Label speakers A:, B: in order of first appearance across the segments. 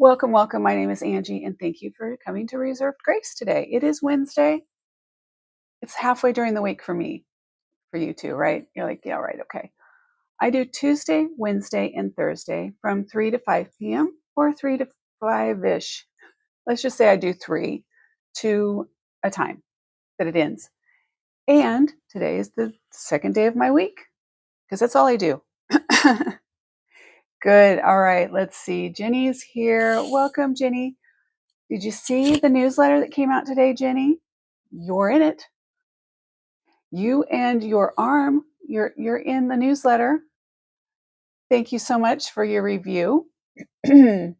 A: Welcome, welcome. My name is Angie, and thank you for coming to Reserved Grace today. It is Wednesday. It's halfway during the week for me, for you too, right? You're like, yeah, right, okay. I do Tuesday, Wednesday, and Thursday from 3 to 5 p.m. or 3 to 5-ish. Let's just say I do 3 to a time that it ends. And today is the second day of my week because that's all I do. Good. All right. Let's see. Jenny's here. Welcome, Jenny. Did you see the newsletter that came out today, Jenny? You're in it. You and your arm, you're in the newsletter. Thank you so much for your review. And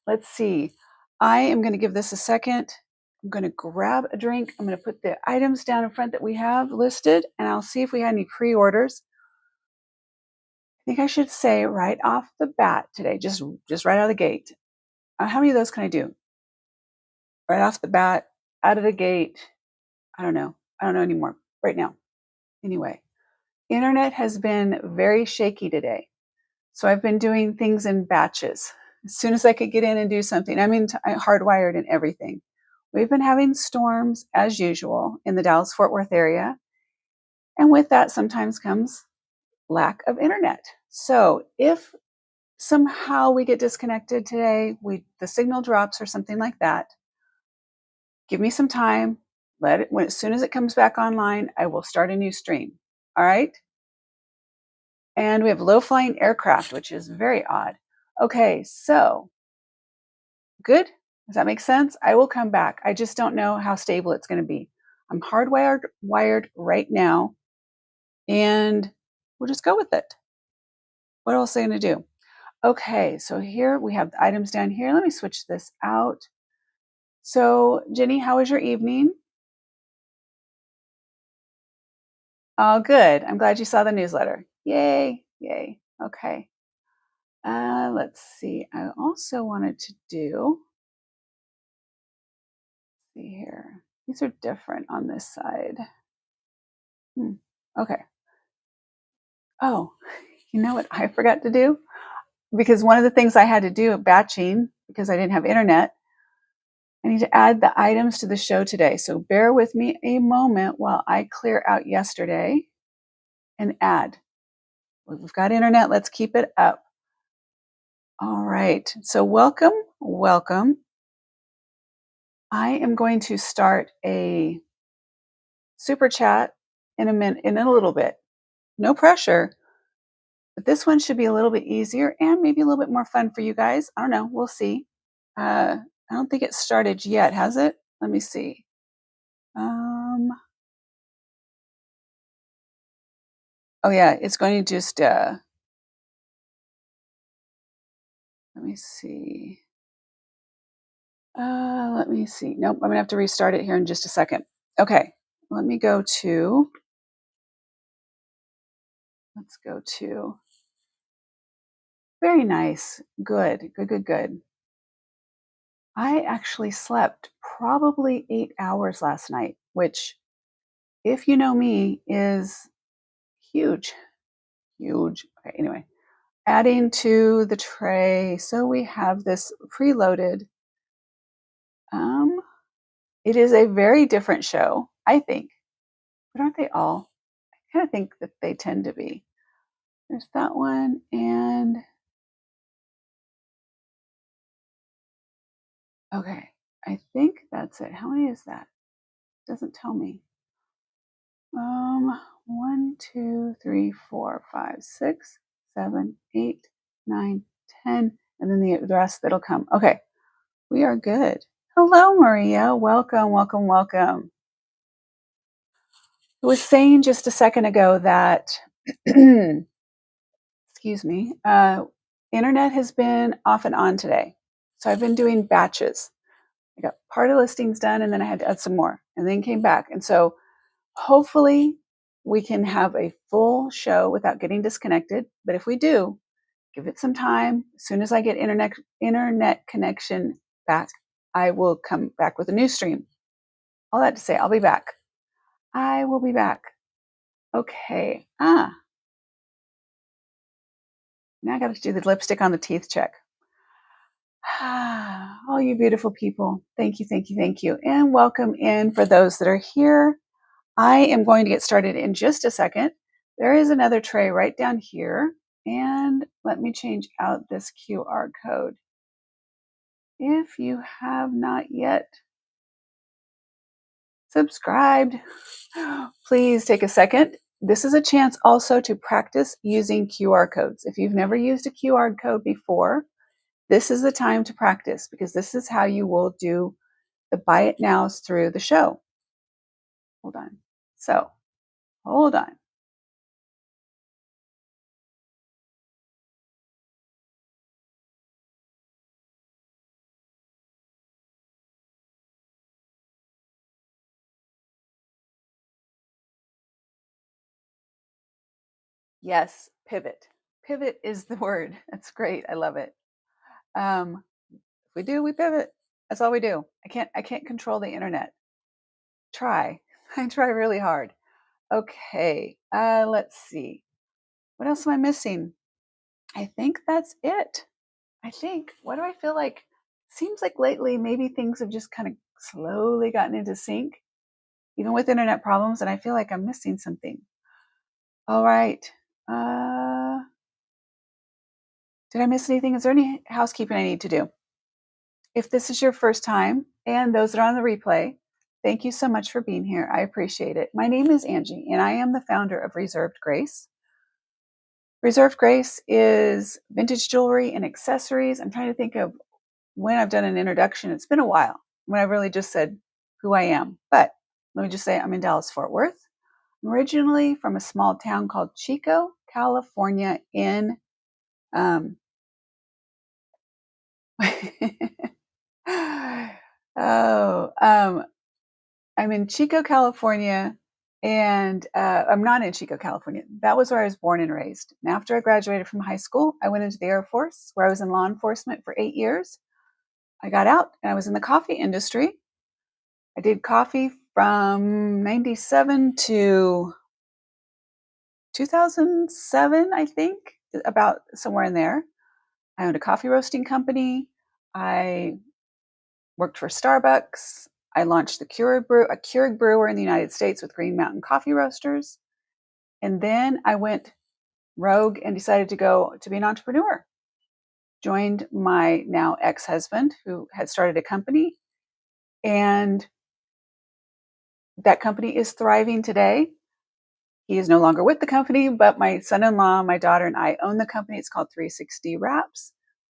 A: let's see. I am going to give this a second. I'm going to grab a drink. I'm going to put the items down in front that we have listed, and I'll see if we had any pre-orders. I think I should say right off the bat today, just right out of the gate. How many of those can I do? Right off the bat, out of the gate. I don't know anymore right now. Anyway, internet has been very shaky today. So I've been doing things in batches. As soon as I could get in and do something, I'm hardwired and everything. We've been having storms as usual in the Dallas-Fort Worth area. And with that sometimes comes lack of internet. So if somehow we get disconnected today, the signal drops or something like that, give me some time. As soon as it comes back online, I will start a new stream. All right? And we have low-flying aircraft, which is very odd. Okay, so good. Does that make sense? I will come back. I just don't know how stable it's going to be. I'm wired right now, and we'll just go with it. What else am I going to do? Okay, so here we have the items down here. Let me switch this out. So, Jenny, how was your evening? Oh, good. I'm glad you saw the newsletter. Yay, yay. Okay. Let's see. I also wanted to see here. These are different on this side. Okay. Oh, you know what I forgot to do? Because one of the things I had to do batching, because I didn't have internet, I need to add the items to the show today. So bear with me a moment while I clear out yesterday and add. We've got internet. Let's keep it up. All right. So welcome. I am going to start a super chat in a little bit. No pressure, but this one should be a little bit easier and maybe a little bit more fun for you guys. I don't know. We'll see. I don't think it started yet, has it? Let me see. Oh yeah, it's going to just, let me see. Nope, I'm gonna have to restart it here in just a second. Okay, let's go to, very nice. Good. I actually slept probably 8 hours last night, which, if you know me, is huge. Okay, anyway, adding to the tray. So we have this preloaded. It is a very different show, I think. But aren't they all? I kind of think that they tend to be. There's that one, and okay, I think that's it. How many is that? Doesn't tell me. 1, 2, 3, 4, 5, 6, 7, 8, 9, 10, and then the rest that'll come. Okay, we are good. Hello, Maria. Welcome. I was saying just a second ago that, excuse me, internet has been off and on today. So I've been doing batches. I got part of listings done, and then I had to add some more, and then came back. And so hopefully we can have a full show without getting disconnected. But if we do, give it some time. As soon as I get internet connection back, I will come back with a new stream. All that to say, I'll be back. I will be back. Okay. Now I got to do the lipstick on the teeth check. All you beautiful people. Thank you, thank you, thank you. And welcome in for those that are here. I am going to get started in just a second. There is another tray right down here. And let me change out this QR code. If you have not yet subscribed, please take a second. This is a chance also to practice using QR codes. If you've never used a QR code before, this is the time to practice because this is how you will do the buy it nows through the show. Hold on. So, hold on. Yes, pivot. Pivot is the word. That's great. I love it. If we do, we pivot. That's all we do. I can't control the internet. Try. I try really hard. Okay. Let's see. What else am I missing? I think that's it. I think. What do I feel like? Seems like lately maybe things have just kind of slowly gotten into sync, even with internet problems, and I feel like I'm missing something. All right. Uh, did I miss anything? Is there any housekeeping I need to do? If this is your first time, and those that are on the replay, thank you so much for being here. I appreciate it. My name is Angie, and I am the founder of Reserved Grace. Reserved Grace is vintage jewelry and accessories. I'm trying to think of when I've done an introduction. It's been a while when I've really just said who I am. But let me just say I'm in Dallas, Fort Worth. I'm originally from a small town called Chico, California in oh, I'm in Chico, California, and I'm not in Chico, California. That was where I was born and raised. And after I graduated from high school, I went into the Air Force, where I was in law enforcement for 8 years. I got out and I was in the coffee industry. I did coffee from 97 to 2007, I think, about somewhere in there. I owned a coffee roasting company. I worked for Starbucks. I launched a Keurig brewer in the United States with Green Mountain Coffee Roasters. And then I went rogue and decided to go to be an entrepreneur. Joined my now ex-husband who had started a company. And that company is thriving today. He is no longer with the company, but my son-in-law, my daughter, and I own the company. It's called 360 Wraps.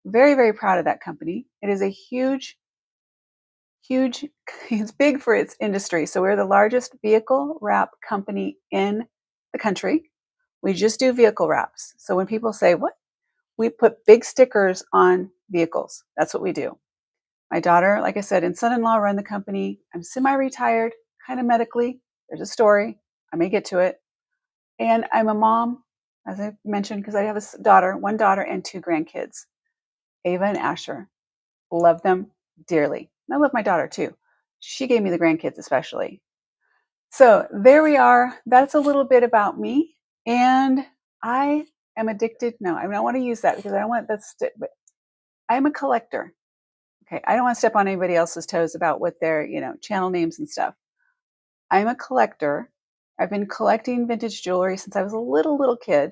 A: Very, very proud of that company. It is a huge, it's big for its industry. So we're the largest vehicle wrap company in the country. We just do vehicle wraps. So when people say, what? We put big stickers on vehicles. That's what we do. My daughter, like I said, and son-in-law run the company. I'm semi-retired, kind of medically. There's a story. I may get to it. And I'm a mom, as I mentioned, because I have a daughter, one daughter and two grandkids, Ava and Asher. Love them dearly. And I love my daughter too. She gave me the grandkids especially. So there we are. That's a little bit about me. And I am addicted. No, I don't want to use that because I don't want that. But I'm a collector. Okay. I don't want to step on anybody else's toes about what their, channel names and stuff. I'm a collector. I've been collecting vintage jewelry since I was a little kid.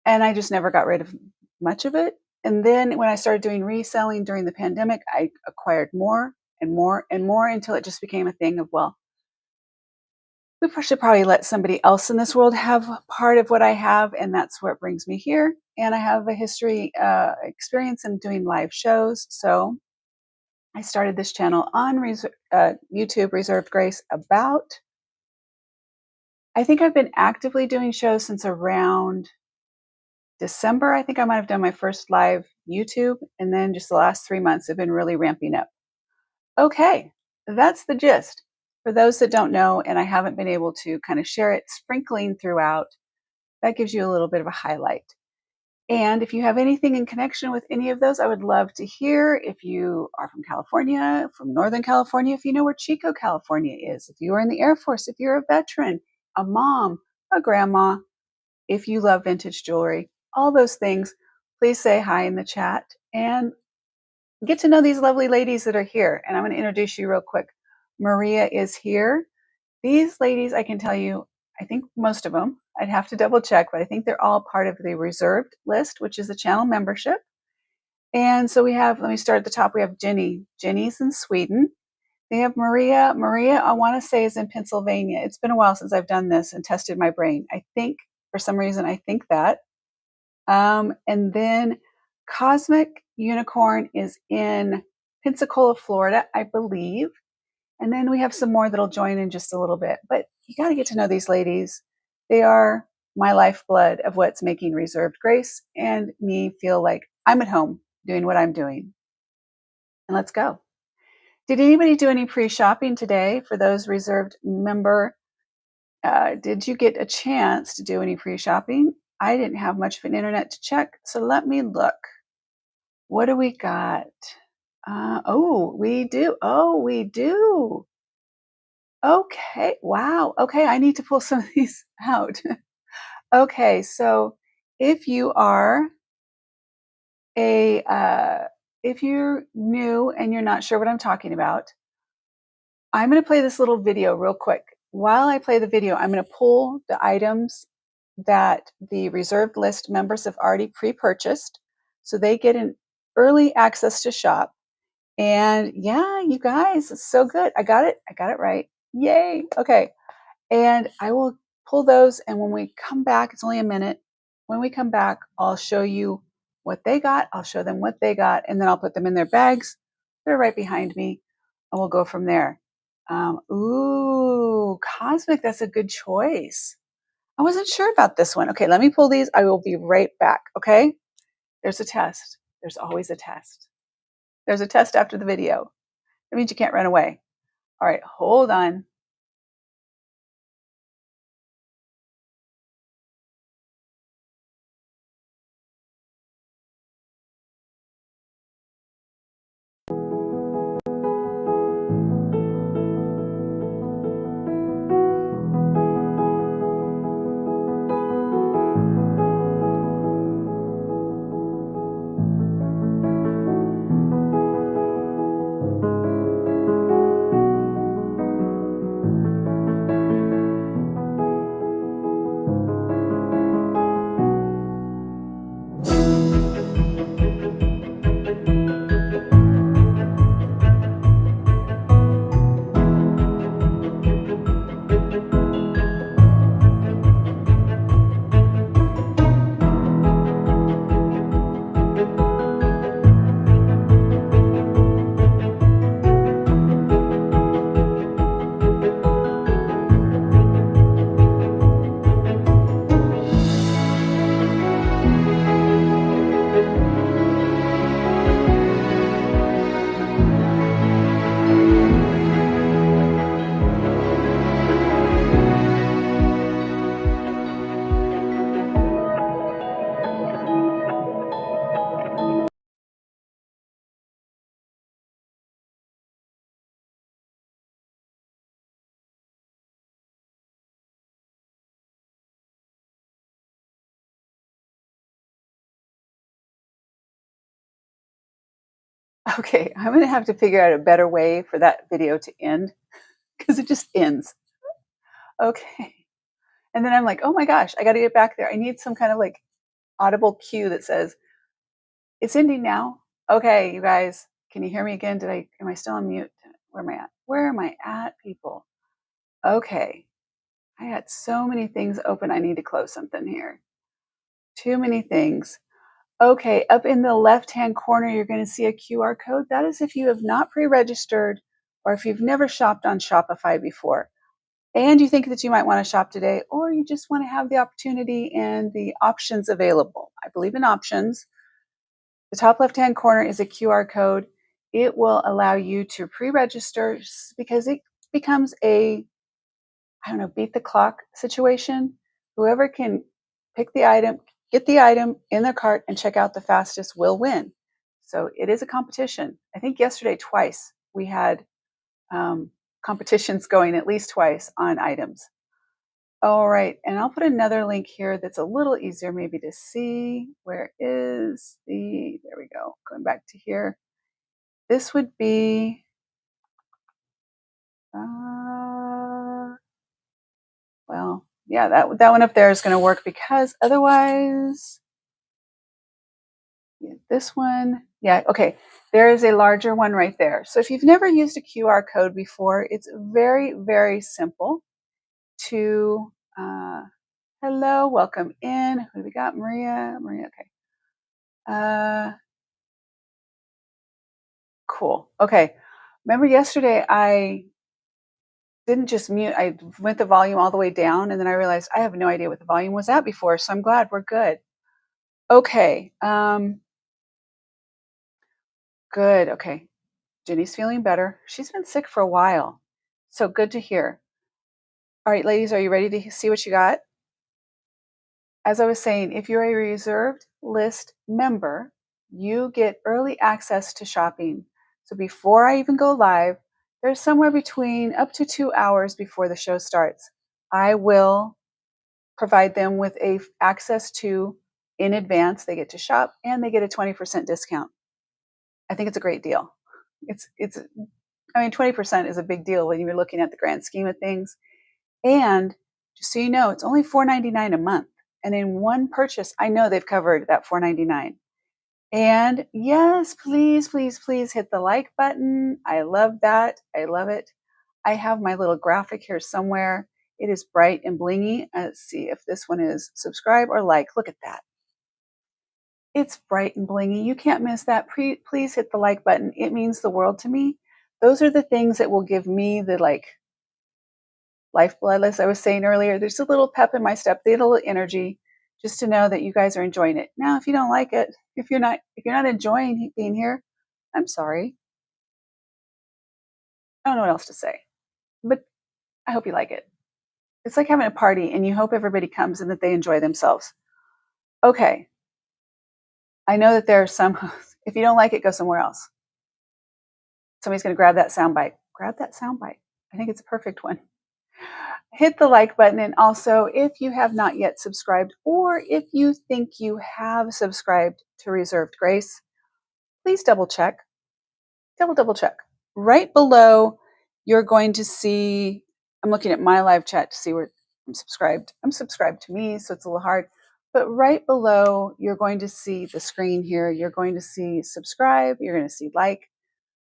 A: And I just never got rid of much of it. And then when I started doing reselling during the pandemic, I acquired more and more and more until it just became a thing of, well, we should probably let somebody else in this world have part of what I have. And that's what brings me here. And I have a history, experience in doing live shows. So I started this channel on YouTube, Reserved Grace, I think I've been actively doing shows since around December. I think I might have done my first live YouTube. And then just the last 3 months have been really ramping up. Okay, that's the gist. For those that don't know, and I haven't been able to kind of share it, sprinkling throughout, that gives you a little bit of a highlight. And if you have anything in connection with any of those, I would love to hear. If you are from California, from Northern California, if you know where Chico, California is, if you are in the Air Force, if you're a veteran, a mom, a grandma, if you love vintage jewelry, all those things, please say hi in the chat. And get to know these lovely ladies that are here. And I'm going to introduce you real quick. Maria is here. These ladies, I can tell you, I think most of them, I'd have to double check, but I think they're all part of the reserved list, which is the channel membership. And so we have, let me start at the top. We have Jenny. Jenny's in Sweden. They have Maria. Maria, I want to say, is in Pennsylvania. It's been a while since I've done this and tested my brain. I think, for some reason, I think that. And then Cosmic Unicorn is in Pensacola, Florida, I believe. And then we have some more that'll join in just a little bit. But you got to get to know these ladies. They are my lifeblood of what's making Reserved Grace and me feel like I'm at home doing what I'm doing. And let's go. Did anybody do any pre-shopping today for those Reserved member? Did you get a chance to do any pre-shopping? I didn't have much of an internet to check, so let me look. What do we got? Oh, we do. Oh, we do. Okay. Wow. Okay. I need to pull some of these out. Okay. So if you are if you're new and you're not sure what I'm talking about, I'm going to play this little video real quick. While I play the video, I'm going to pull the items that the reserved list members have already pre-purchased. So they get an early access to shop. And yeah, you guys, it's so good. I got it. I got it right. Yay. Okay. And I will pull those. And when we come back, it's only a minute. When we come back, I'll show you what they got. I'll show them what they got. And then I'll put them in their bags. They're right behind me. And we'll go from there. Ooh, Cosmic. That's a good choice. I wasn't sure about this one. Okay, let me pull these. I will be right back. Okay. There's a test. There's always a test. There's a test after the video. That means you can't run away. All right, hold on. Okay, I'm going to have to figure out a better way for that video to end because it just ends. Okay. And then I'm like, oh my gosh, I got to get back there. I need some kind of like audible cue that says, it's ending now. Okay, you guys, can you hear me again? Am I still on mute? Where am I at? Where am I at, people? Okay. I got so many things open. I need to close something here. Too many things. Okay, up in the left-hand corner, you're going to see a QR code. That is if you have not pre-registered or if you've never shopped on Shopify before and you think that you might want to shop today, or you just want to have the opportunity and the options available. I believe in options. The top left-hand corner is a QR code. It will allow you to pre-register because it becomes a, I don't know, beat the clock situation. Whoever can pick the item, get the item in their cart and check out the fastest will win. So it is a competition. I think yesterday twice we had competitions going, at least twice on items. All right, and I'll put another link here that's a little easier maybe to see. Where is there we go, going back to here. this would be, well, yeah, that one up there is going to work because otherwise, yeah, this one, yeah, okay. There is a larger one right there. So if you've never used a QR code before, it's very, very simple to, hello, welcome in. Who do we got? Maria, okay. Cool. Okay. Remember yesterday I didn't just mute, I went the volume all the way down and then I realized I have no idea what the volume was at before, so I'm glad we're good. Okay. Good. Okay. Jenny's feeling better. She's been sick for a while. So good to hear. All right, ladies, are you ready to see what you got? As I was saying, if you're a reserved list member, you get early access to shopping. So before I even go live, there's somewhere between up to 2 hours before the show starts. I will provide them with a access to in advance. They get to shop and they get a 20% discount. I think it's a great deal. It's 20% is a big deal when you're looking at the grand scheme of things. And just so you know, it's only $4.99 a month. And in one purchase, I know they've covered that $4.99. And yes, please, please, please hit the like button. I love that. I love it. I have my little graphic here somewhere. It is bright and blingy. Let's see if this one is subscribe or like. Look at that. It's bright and blingy. You can't miss that. Please hit the like button. It means the world to me. Those are the things that will give me the lifeblood, as I was saying earlier. There's a little pep in my step, a little energy, just to know that you guys are enjoying it. Now, if you don't like it, if you're not enjoying being here, I'm sorry. I don't know what else to say, but I hope you like it. It's like having a party and you hope everybody comes and that they enjoy themselves. Okay. I know that there are some, if you don't like it, go somewhere else. Somebody's going to grab that soundbite. Grab that soundbite. I think it's a perfect one. Hit the like button. And also, if you have not yet subscribed, or if you think you have subscribed to Reserved Grace, please double check. Double check. Right below, you're going to see, I'm looking at my live chat to see where I'm subscribed. I'm subscribed to me, so it's a little hard. But right below, you're going to see the screen here. You're going to see subscribe. You're going to see like.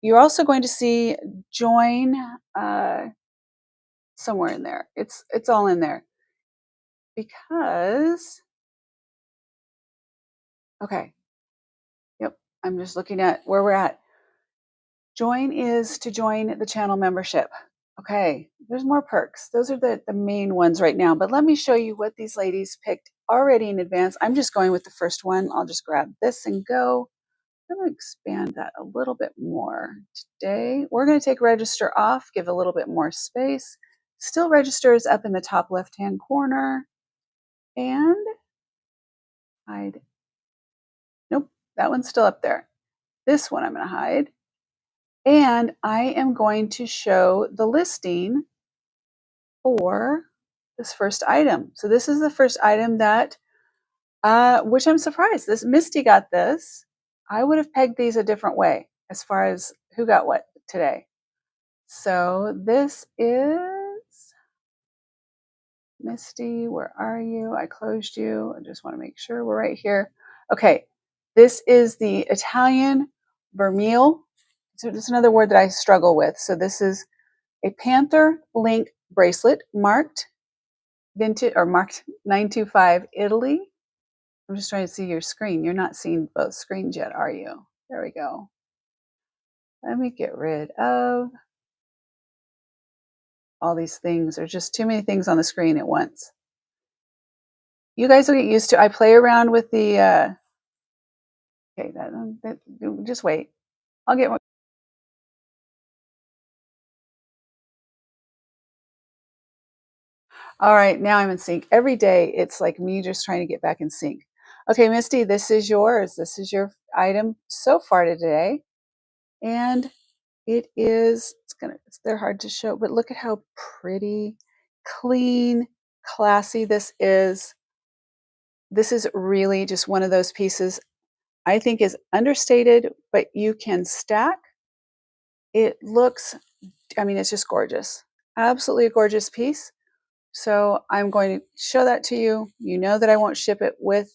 A: You're also going to see join somewhere in there. It's all in there. Because, okay. Yep. I'm just looking at where we're at. Join is to join the channel membership. Okay, there's more perks. Those are the main ones right now. But let me show you what these ladies picked already in advance. I'm just going with the first one. I'll just grab this and go. I'm going to expand that a little bit more today. We're going to take register off, give a little bit more space. Still registers up in the top left-hand corner. And hide. Nope, that one's still up there. This one I'm going to hide. And I am going to show the listing for this first item. So this is the first item that, which I'm surprised. This Misty got this. I would have pegged these a different way as far as who got what today. So this is Misty. Where are you? I closed you. I just want to make sure we're right here. Okay. This is the Italian vermeil. So just another word that I struggle with. So this is a Panther link bracelet marked vintage or marked 925 Italy. I'm just trying to see your screen. You're not seeing both screens yet, are you? There we go. Let me get rid of all these things. There's just too many things on the screen at once. You guys will get used to. I play around with the. Okay, just wait. I'll get one. All right, now I'm in sync. Every day, it's like me just trying to get back in sync. Okay, Misty, this is yours. This is your item so far today. And they're hard to show, but look at how pretty, clean, classy this is. This is really just one of those pieces I think is understated, but you can stack It looks, I mean, it's just gorgeous. Absolutely a gorgeous piece. So I'm going to show that to you. You know that I won't ship it with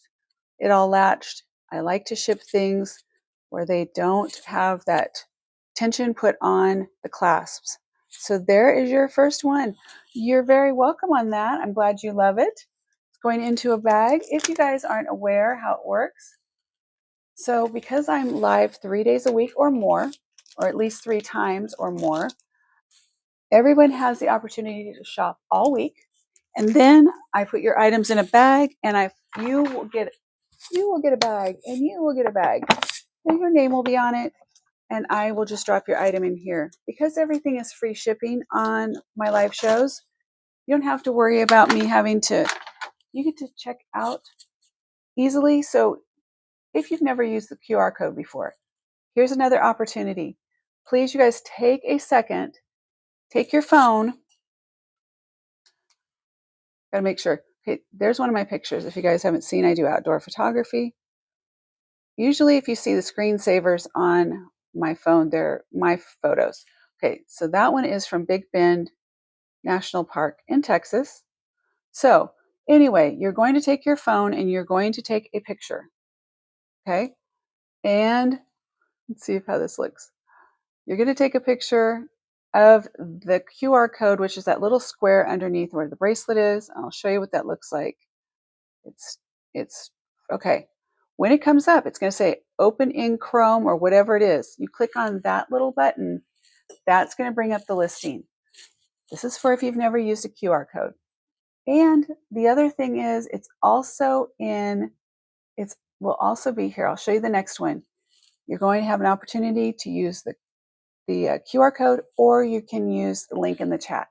A: it all latched. I like to ship things where they don't have that tension put on the clasps. So there is your first one. You're very welcome on that. I'm glad you love it. It's going into a bag. If you guys aren't aware how it works, so because I'm live 3 days a week or more, or at least 3 times or more, everyone has the opportunity to shop all week. And then I put your items in a bag, and you will get a bag, and you will get a bag. And your name will be on it, and I will just drop your item in here. Because everything is free shipping on my live shows, you don't have to worry about me having to, you get to check out easily. So if you've never used the QR code before, here's another opportunity. Please, you guys, take a second, take your phone. Got to make sure. Okay, there's one of my pictures. If you guys haven't seen, I do outdoor photography. Usually, if you see the screensavers on my phone, they're my photos. Okay, so that one is from Big Bend National Park in Texas. So, anyway, you're going to take your phone and you're going to take a picture. Okay, and let's see how this looks. You're going to take a picture of the QR code, which is that little square underneath where the bracelet is. I'll show you what that looks like. It's okay. When it comes up, it's going to say open in Chrome or whatever it is. You click on that little button, that's going to bring up the listing. This is for if you've never used a QR code. And the other thing is it will also be here. I'll show you the next one. You're going to have an opportunity to use the QR code, or you can use the link in the chat.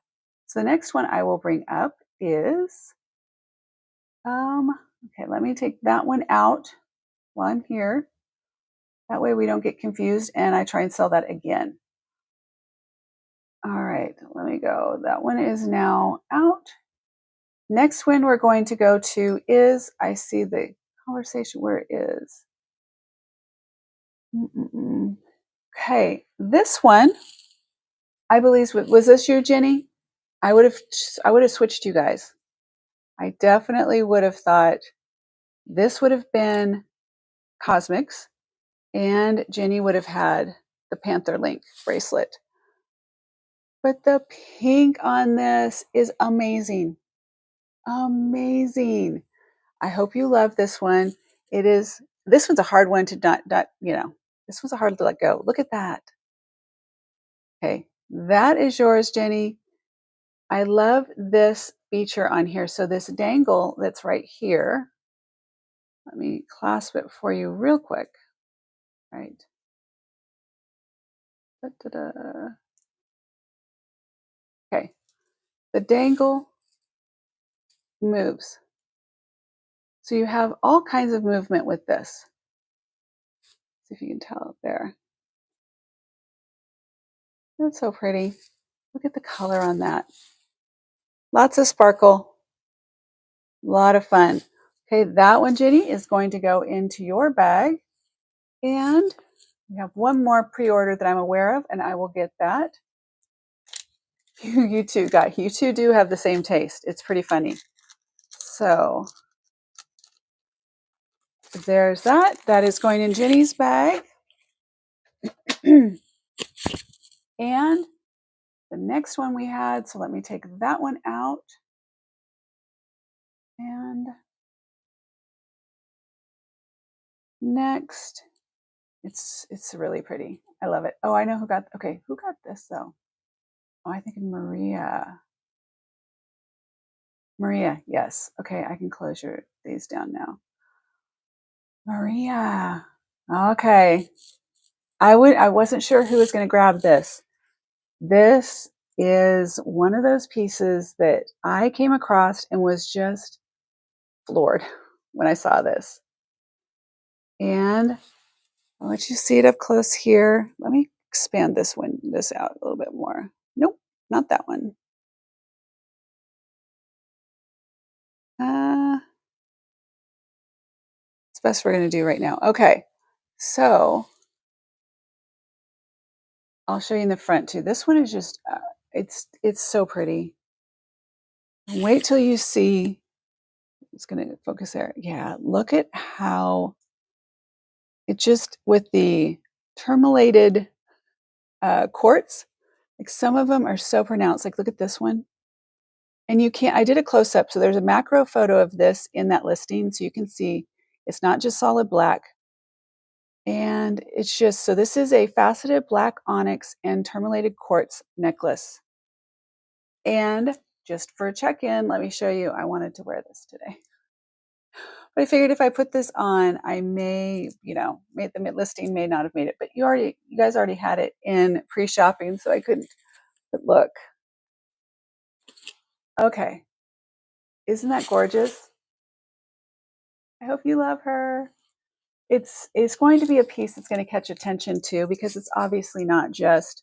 A: So the next one I will bring up is, okay, let me take that one out while I'm here. That way we don't get confused and I try and sell that again. All right, let me go. That one is now out. Next one we're going to go to is, I see the conversation where it is. Okay, this one, I believe, was this you, Jenny? I would have switched you guys. I definitely would have thought this would have been Cosmics, and Jenny would have had the Panther Link bracelet. But the pink on this is amazing. Amazing. I hope you love this one. This one's a hard one to not, this one's a hard to let go. Look at that. Okay, that is yours, Jenny. I love this feature on here. So this dangle that's right here, let me clasp it for you real quick. Right. Da-da-da. Okay. The dangle moves. So you have all kinds of movement with this. See if you can tell there. That's so pretty. Look at the color on that. Lots of sparkle. A lot of fun. Okay, that one, Jenny, is going to go into your bag. And we have one more pre-order that I'm aware of, and I will get that. You two do have the same taste. It's pretty funny. So there's that. That is going in Jenny's bag. And the next one we had, so let me take that one out. And next, it's really pretty. I love it. Oh, I know who got this though? Oh, I think Maria. Maria, yes. Okay, I can close these down now. Maria. Okay. I wasn't sure who was going to grab this. This is one of those pieces that I came across and was just floored when I saw this. And I'll let you see it up close here. Let me expand this out a little bit more. Nope, not that one. It's best we're going to do right now. Okay, so I'll show you in the front too. This one is just, it's so pretty. Wait till you see. It's going to focus there. Yeah, look at how it just with the tourmalated quartz. Like some of them are so pronounced. Like look at this one. And you can't, I did a close up. So there's a macro photo of this in that listing. So you can see it's not just solid black. And it's just, so this is a faceted black onyx and tourmalated quartz necklace. And just for a check-in, let me show you, I wanted to wear this today. But I figured if I put this on, I may, the listing may not have made it, but you guys already had it in pre-shopping, so I couldn't. But look, okay, isn't that gorgeous? I hope you love her. It's going to be a piece that's going to catch attention too, because it's obviously not just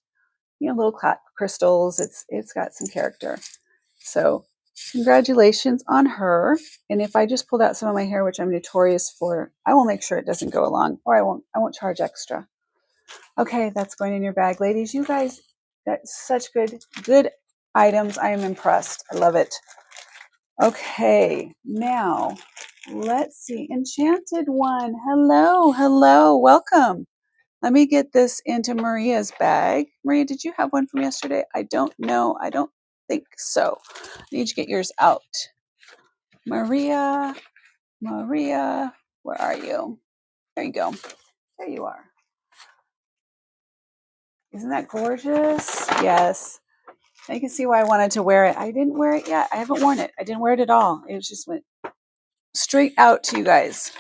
A: little crystals. It's got some character. So congratulations on her. And if I just pulled out some of my hair, which I'm notorious for, I will make sure it doesn't go along, or I won't charge extra. Okay, that's going in your bag. Ladies, you guys got such good items. I am impressed. I love it. Okay, now let's see. Enchanted One. Hello. Welcome. Let me get this into Maria's bag. Maria, did you have one from yesterday? I don't know. I don't think so. I need to get yours out. Maria, where are you? There you go. There you are. Isn't that gorgeous? Yes. Now you can see why I wanted to wear it. I didn't wear it yet. I haven't worn it. I didn't wear it at all. It just went straight out to you guys.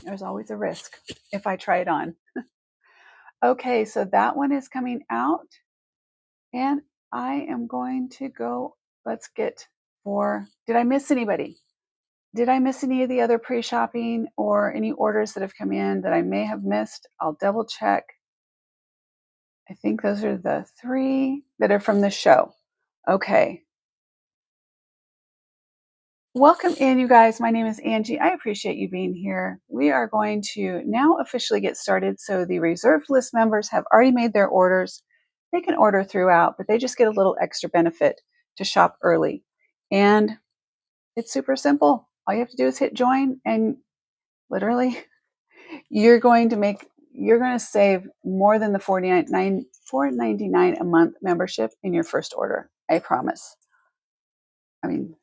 A: There's always a risk if I try it on. Okay, so that one is coming out. And I am going to go, let's get did I miss anybody? Did I miss any of the other pre-shopping or any orders that have come in that I may have missed? I'll double check. I think those are the 3 that are from the show. Okay. Welcome in, you guys. My name is Angie. I appreciate you being here. We are going to now officially get started. So the reserved list members have already made their orders. They can order throughout, but they just get a little extra benefit to shop early. And it's super simple. All you have to do is hit join, and literally you're going to save more than the $4.99 a month membership in your first order. I promise. I mean,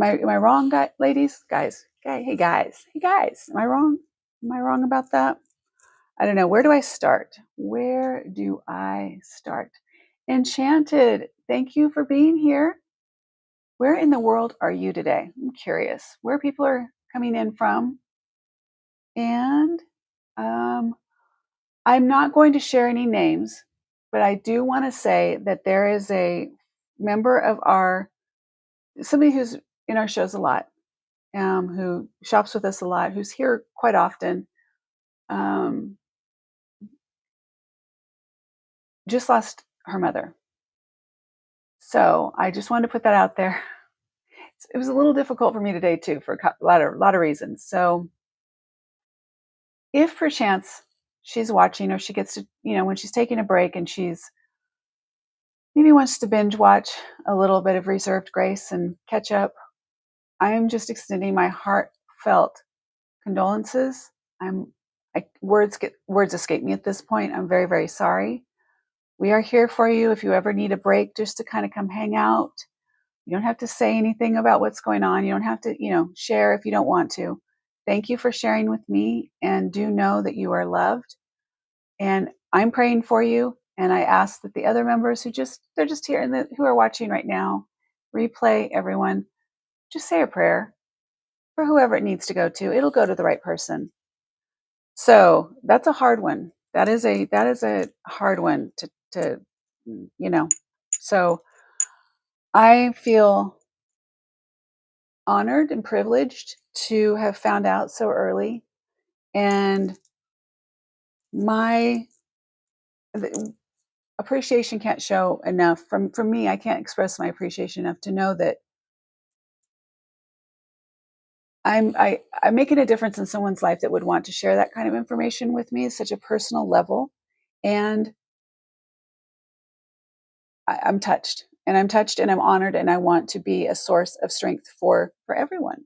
A: am I wrong, ladies? Guys. Hey guys. Am I wrong? Am I wrong about that? I don't know. Where do I start? Enchanted. Thank you for being here. Where in the world are you today? I'm curious where people are coming in from. And I'm not going to share any names, but I do want to say that there is a member of somebody who's in our shows a lot, who shops with us a lot, who's here quite often, just lost her mother. So I just wanted to put that out there. It was a little difficult for me today too, for a lot of reasons. So if perchance she's watching, or she gets to, when she's taking a break and she's maybe wants to binge watch a little bit of Reserved Grace and catch up, I'm just extending my heartfelt condolences. Words escape me at this point. I'm very, very sorry. We are here for you if you ever need a break, just to kind of come hang out. You don't have to say anything about what's going on. You don't have to, share if you don't want to. Thank you for sharing with me, and do know that you are loved. And I'm praying for you. And I ask that the other members they're just here and who are watching right now, replay, everyone, just say a prayer for whoever it needs to go to. It'll go to the right person. So that's a hard one. That is a hard one to So I feel honored and privileged to have found out so early, and my appreciation can't show enough from me. I can't express my appreciation enough to know that I'm making a difference in someone's life that would want to share that kind of information with me at such a personal level. And I'm touched, and I'm touched, and I'm honored, and I want to be a source of strength for everyone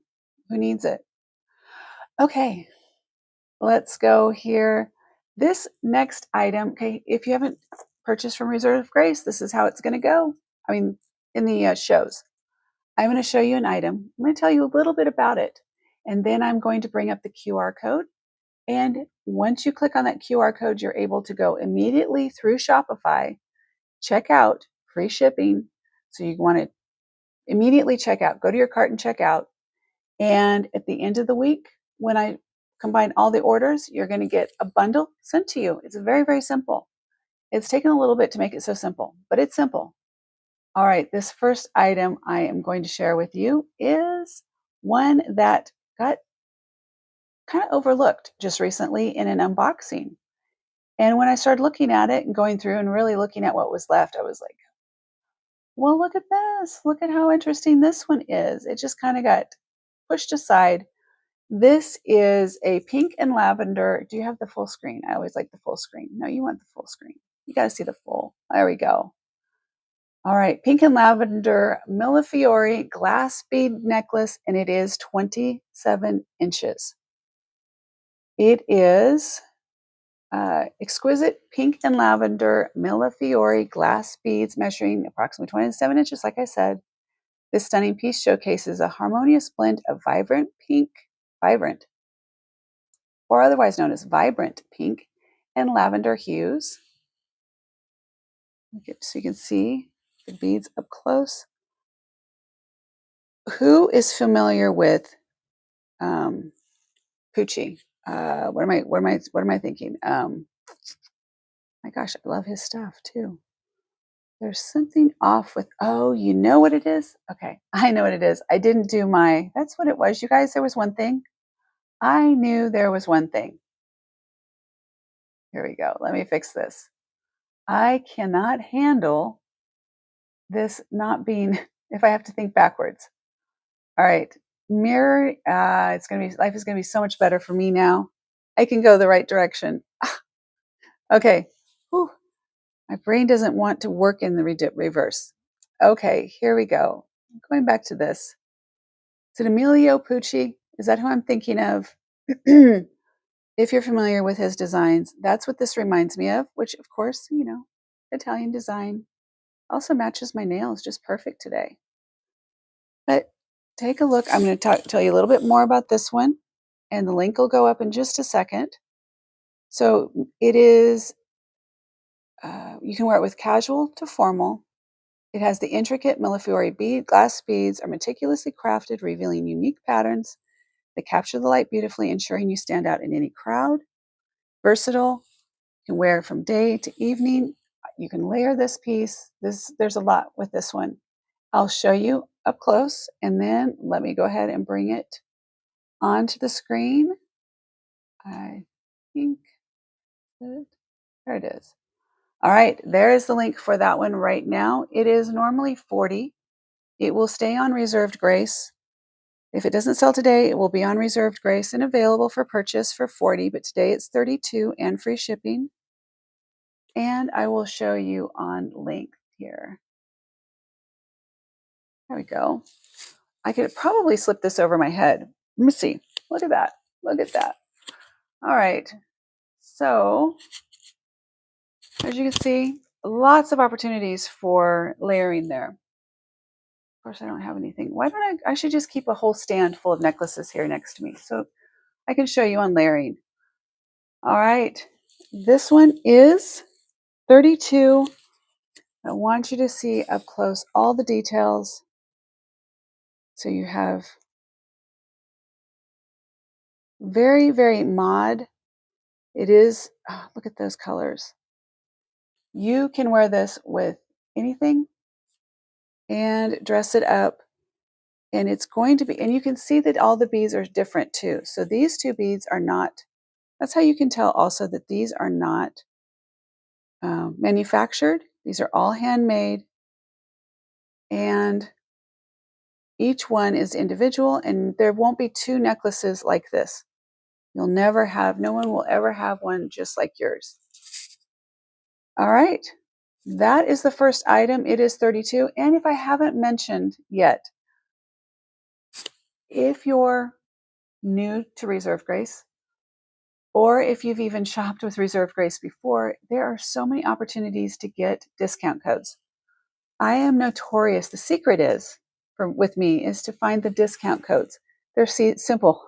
A: who needs it. Okay, let's go here. This next item, okay, if you haven't purchased from Reserve Grace, this is how it's going to go. I mean, in the shows, I'm going to show you an item. I'm going to tell you a little bit about it, and then I'm going to bring up the QR code. And once you click on that QR code, you're able to go immediately through Shopify, check out, free shipping. So you want to immediately check out, go to your cart and check out. And at the end of the week, when I combine all the orders, you're going to get a bundle sent to you. It's very, very simple. It's taken a little bit to make it so simple, but it's simple. All right, this first item I am going to share with you is one that got kind of overlooked just recently in an unboxing. And when I started looking at it and going through and really looking at what was left, I was like, well, look at this. Look at how interesting this one is. It just kind of got pushed aside. This is a pink and lavender. Do you have the full screen? I always like the full screen. No, you want the full screen. You got to see the full. There we go. All right, pink and lavender Millefiori glass bead necklace, and it is 27 inches. It is exquisite pink and lavender Millefiori glass beads measuring approximately 27 inches, like I said. This stunning piece showcases a harmonious blend of vibrant, or otherwise known as vibrant pink and lavender hues. So you can see the beads up close. Who is familiar with Pucci? What am I thinking? My gosh, I love his stuff too. There's something off with, oh, you know what it is? Okay, I know what it is. I didn't do that's what it was. You guys, there was one thing. I knew there was one thing. Here we go. Let me fix this. I cannot handle this not being, if I have to think backwards. All right, mirror, life is going to be so much better for me now. I can go the right direction. Okay. Whew. My brain doesn't want to work in the reverse. Okay, here we go. Going back to this. Is it Emilio Pucci? Is that who I'm thinking of? If you're familiar with his designs, that's what this reminds me of, which, of course, Italian design also matches my nails just perfect today. But take a look. I'm going to tell you a little bit more about this one, and the link will go up in just a second. So it is, you can wear it with casual to formal. It has the intricate Millefiori glass beads are meticulously crafted, revealing unique patterns that capture the light beautifully, ensuring you stand out in any crowd. Versatile, you can wear it from day to evening. You can layer this piece. There's a lot with this one. I'll show you up close, and then let me go ahead and bring it onto the screen. I think there it is. All right, there is the link for that one right now. It is normally $40. It will stay on Reserved Grace. If it doesn't sell today, it will be on Reserved Grace and available for purchase for $40, but today it's $32 and free shipping. And I will show you on length here. There we go. I could probably slip this over my head. Let me see. Look at that. Look at that. All right. So, as you can see, lots of opportunities for layering there. Of course, I don't have anything. Why don't I should just keep a whole stand full of necklaces here next to me so I can show you on layering. All right. This one is 32. I want you to see up close all the details. So you have very, very mod. It is, look at those colors. You can wear this with anything and dress it up. And it's going to be, and you can see that all the beads are different too. So these two beads are not, that's how you can tell also that these are not manufactured. These are all handmade. And each one is individual, and there won't be two necklaces like this. You'll never have, no one will ever have one just like yours. All right. That is the first item. It is 32. And if I haven't mentioned yet, if you're new to Reserve Grace, or if you've even shopped with Reserve Grace before, there are so many opportunities to get discount codes. I am notorious. The secret is, with me, is to find the discount codes. They're simple.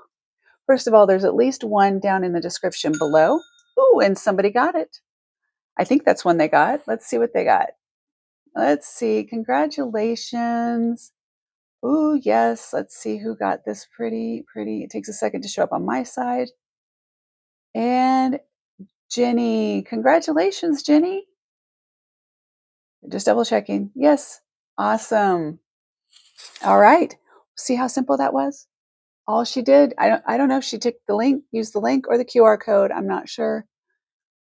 A: First of all, there's at least one down in the description below. Ooh, and somebody got it. I think that's one they got. Let's see what they got. Let's see. Congratulations. Ooh, yes. Let's see who got this pretty. It takes a second to show up on my side. And Jenny. Congratulations, Jenny. Just double checking. Yes. Awesome. All right. See how simple that was? All she did, I don't know if she took the link, used the link or the QR code. I'm not sure.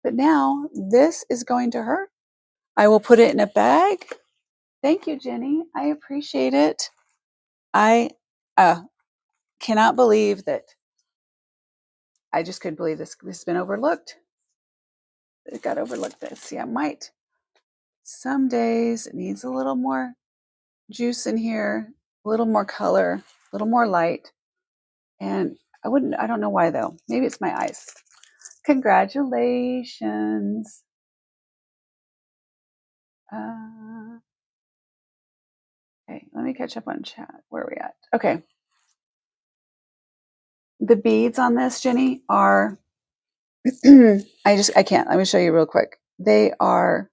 A: But now this is going to her. I will put it in a bag. Thank you, Jenny. I appreciate it. I cannot believe that. I just couldn't believe this has been overlooked. It got overlooked. Let's see, I might. Some days it needs a little more juice in here, a little more color, a little more light. And I don't know why though. Maybe it's my eyes. Congratulations. Okay, let me catch up on chat. Where are we at? Okay. The beads on this, Jenny, are I can't. Let me show you real quick. They are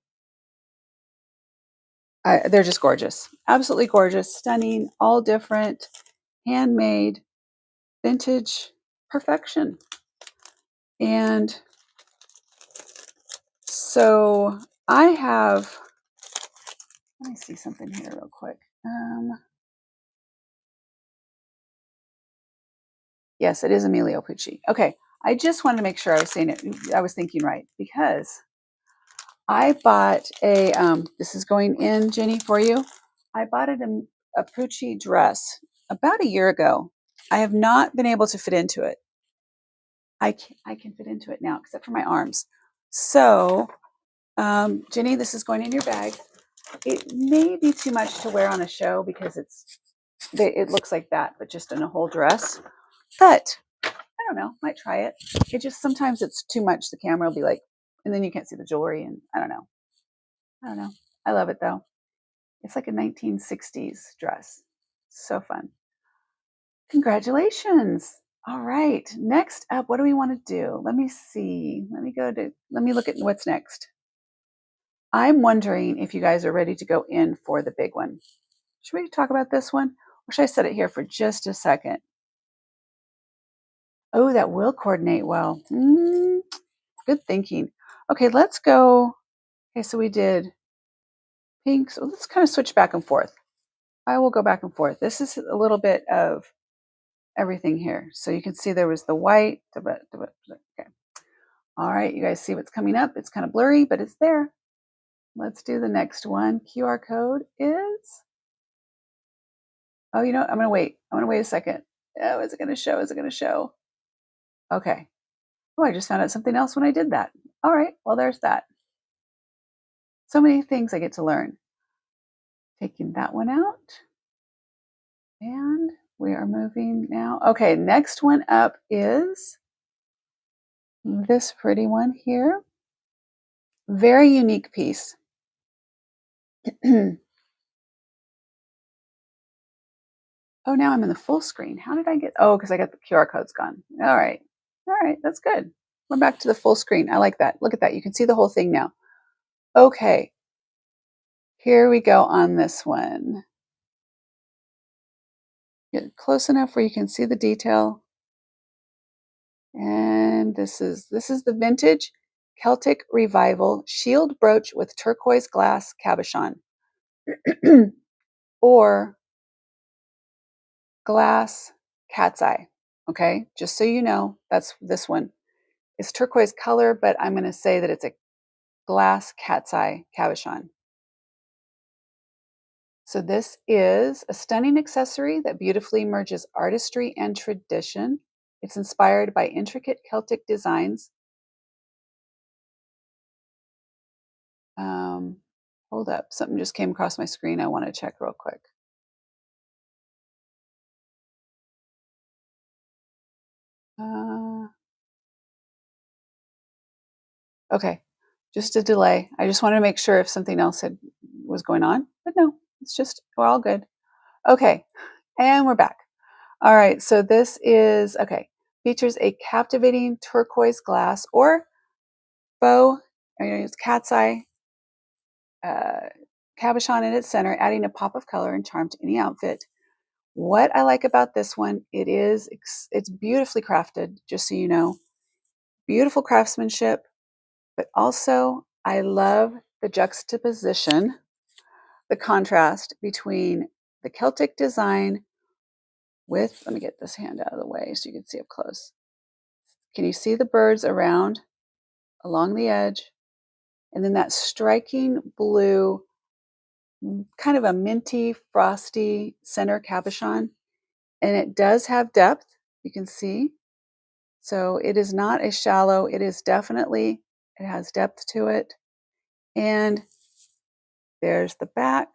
A: they're just gorgeous. Absolutely gorgeous, stunning, all different, handmade, vintage perfection. And so I have, let me see something here real quick. Yes, it is Emilio Pucci. Okay, I just wanted to make sure I was saying it. I was thinking right because I bought a. This is going in, Jenny, for you. I bought a Pucci dress about a year ago. I have not been able to fit into it. I can fit into it now, except for my arms. So, Jenny, this is going in your bag. It may be too much to wear on a show because it looks like that, but just in a whole dress. But I don't know. Might try it. It just sometimes it's too much. The camera will be like, and then you can't see the jewelry, and I don't know. I love it though. It's like a 1960s dress. So fun. Congratulations. All right. Next up, what do we want to do? Let me see. Let me look at what's next. I'm wondering if you guys are ready to go in for the big one. Should we talk about this one? Or should I set it here for just a second? Oh, that will coordinate well. Good thinking. Okay, let's go. Okay, so we did pink. So let's kind of switch back and forth. I will go back and forth. This is a little bit of everything here. So you can see there was the white. Okay. All right, you guys see what's coming up. It's kind of blurry, but it's there. Let's do the next one. QR code is, oh, you know what? I'm going to wait. I'm going to wait a second. Oh, is it going to show? Is it going to show? Okay. Oh, I just found out something else when I did that. All right, well, there's that. So many things I get to learn. Taking that one out. And we are moving now. Okay, next one up is this pretty one here. Very unique piece. Oh, now I'm in the full screen. How did I get? Oh, because I got the QR codes gone. All right. That's good. We're back to the full screen. I like that. Look at that. You can see the whole thing now. Okay. Here we go on this one. Get close enough where you can see the detail. And this is the vintage Celtic Revival shield brooch with turquoise glass cabochon. Or glass cat's eye. Okay, just so you know, that's this one. It's turquoise color, but I'm going to say that it's a glass cat's eye cabochon. So this is a stunning accessory that beautifully merges artistry and tradition. It's inspired by intricate Celtic designs. Hold up. Something just came across my screen. I want to check real quick. Okay. Just a delay. I just wanted to make sure if something else was going on, but no, it's just, we're all good. Okay. And we're back. All right. So this is, okay, features a captivating turquoise glass or faux, it's cat's eye, cabochon in its center, adding a pop of color and charm to any outfit. What I like about this one, it's beautifully crafted, just so you know. Beautiful craftsmanship, but also I love the juxtaposition, the contrast between the Celtic design with, let me get this hand out of the way so you can see up close. Can you see the birds around along the edge? And then that striking blue, kind of a minty, frosty center cabochon. And it does have depth, you can see. So it is not a shallow, it has depth to it. And there's the back.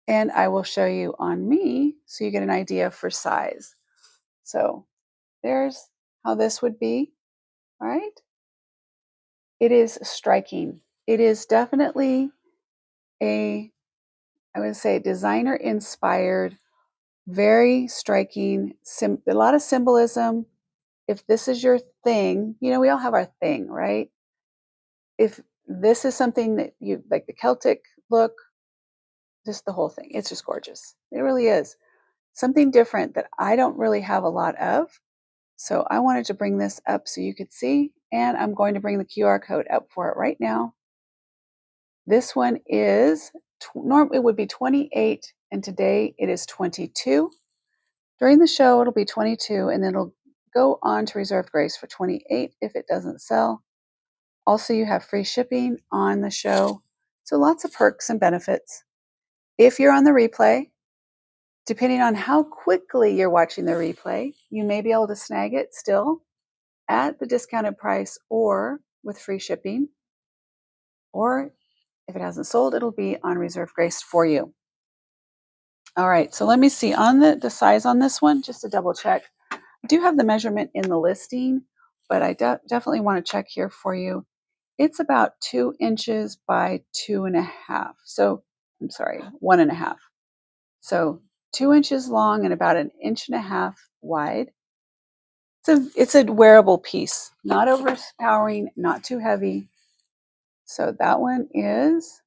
A: And I will show you on me so you get an idea for size. So there's how this would be, all right? It is striking. It is definitely I would say, designer inspired, very striking, a lot of symbolism. If this is your thing, we all have our thing, right? If this is something that you like, the Celtic look, just the whole thing, it's just gorgeous. It really is. Something different that I don't really have a lot of. So I wanted to bring this up so you could see, and I'm going to bring the QR code up for it right now. This one is, it would be 28, and today it is 22. During the show, it'll be 22, and then it'll go on to reserved grace for 28 if it doesn't sell. Also, you have free shipping on the show, so lots of perks and benefits. If you're on the replay, depending on how quickly you're watching the replay, you may be able to snag it still at the discounted price or with free shipping. Or if it hasn't sold, it'll be on reserve grace for you. All right, so let me see on the size on this one, just to double check. I do have the measurement in the listing, but I definitely want to check here for you. It's about 2 inches by 2.5. So I'm sorry, 1.5. So 2 inches long and about 1.5 inches wide. It's a wearable piece, not overpowering, not too heavy. So that one is,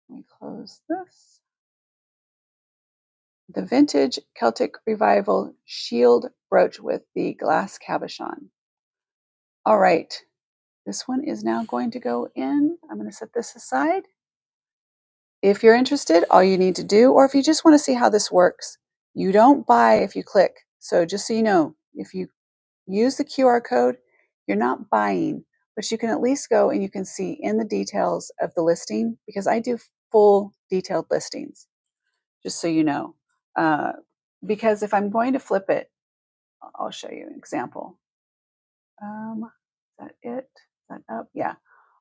A: let me close this. The vintage Celtic Revival shield brooch with the glass cabochon. All right, this one is now going to go in. I'm going to set this aside. If you're interested, all you need to do, or if you just want to see how this works, you don't buy if you click. So just so you know, if you use the QR code, you're not buying, but you can at least go and you can see in the details of the listing, because I do full detailed listings, just so you know. Because if I'm going to flip it, I'll show you an example. Is that it? Is that up? Yeah.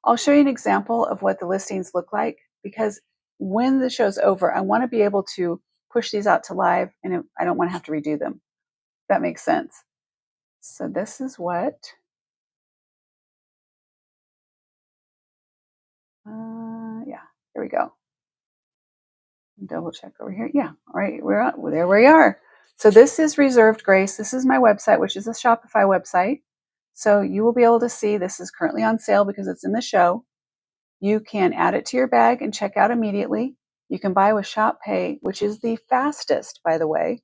A: I'll show you an example of what the listings look like, because when the show's over, I want to be able to push these out to live, and I don't want to have to redo them. That makes sense. So this is what, yeah, here we go. Double check over here. Yeah, all right, there we are. So this is reserved grace. This is my website, which is a Shopify website. So you will be able to see this is currently on sale because it's in the show. You can add it to your bag and check out immediately. You can buy with Shop Pay, which is the fastest, by the way.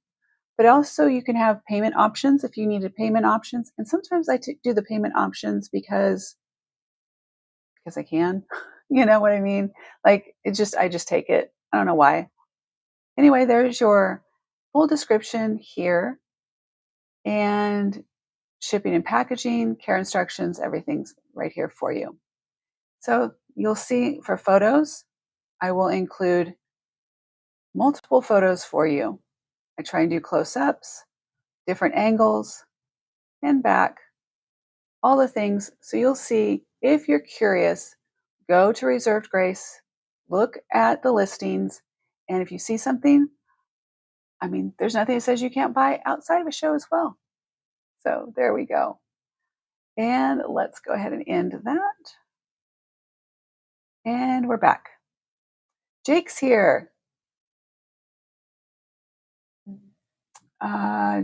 A: But also you can have payment options if you needed payment options. And sometimes I do the payment options because I can. You know what I mean? Like I just take it. I don't know why. Anyway, there's your full description here, and shipping and packaging, care instructions, everything's right here for you. So you'll see for photos, I will include multiple photos for you. I try and do close-ups, different angles, and back, all the things. So you'll see, if you're curious, go to Reserved Grace, look at the listings, and if you see something, I mean, there's nothing that says you can't buy outside of a show as well. So there we go. And let's go ahead and end that. And we're back. Jake's here.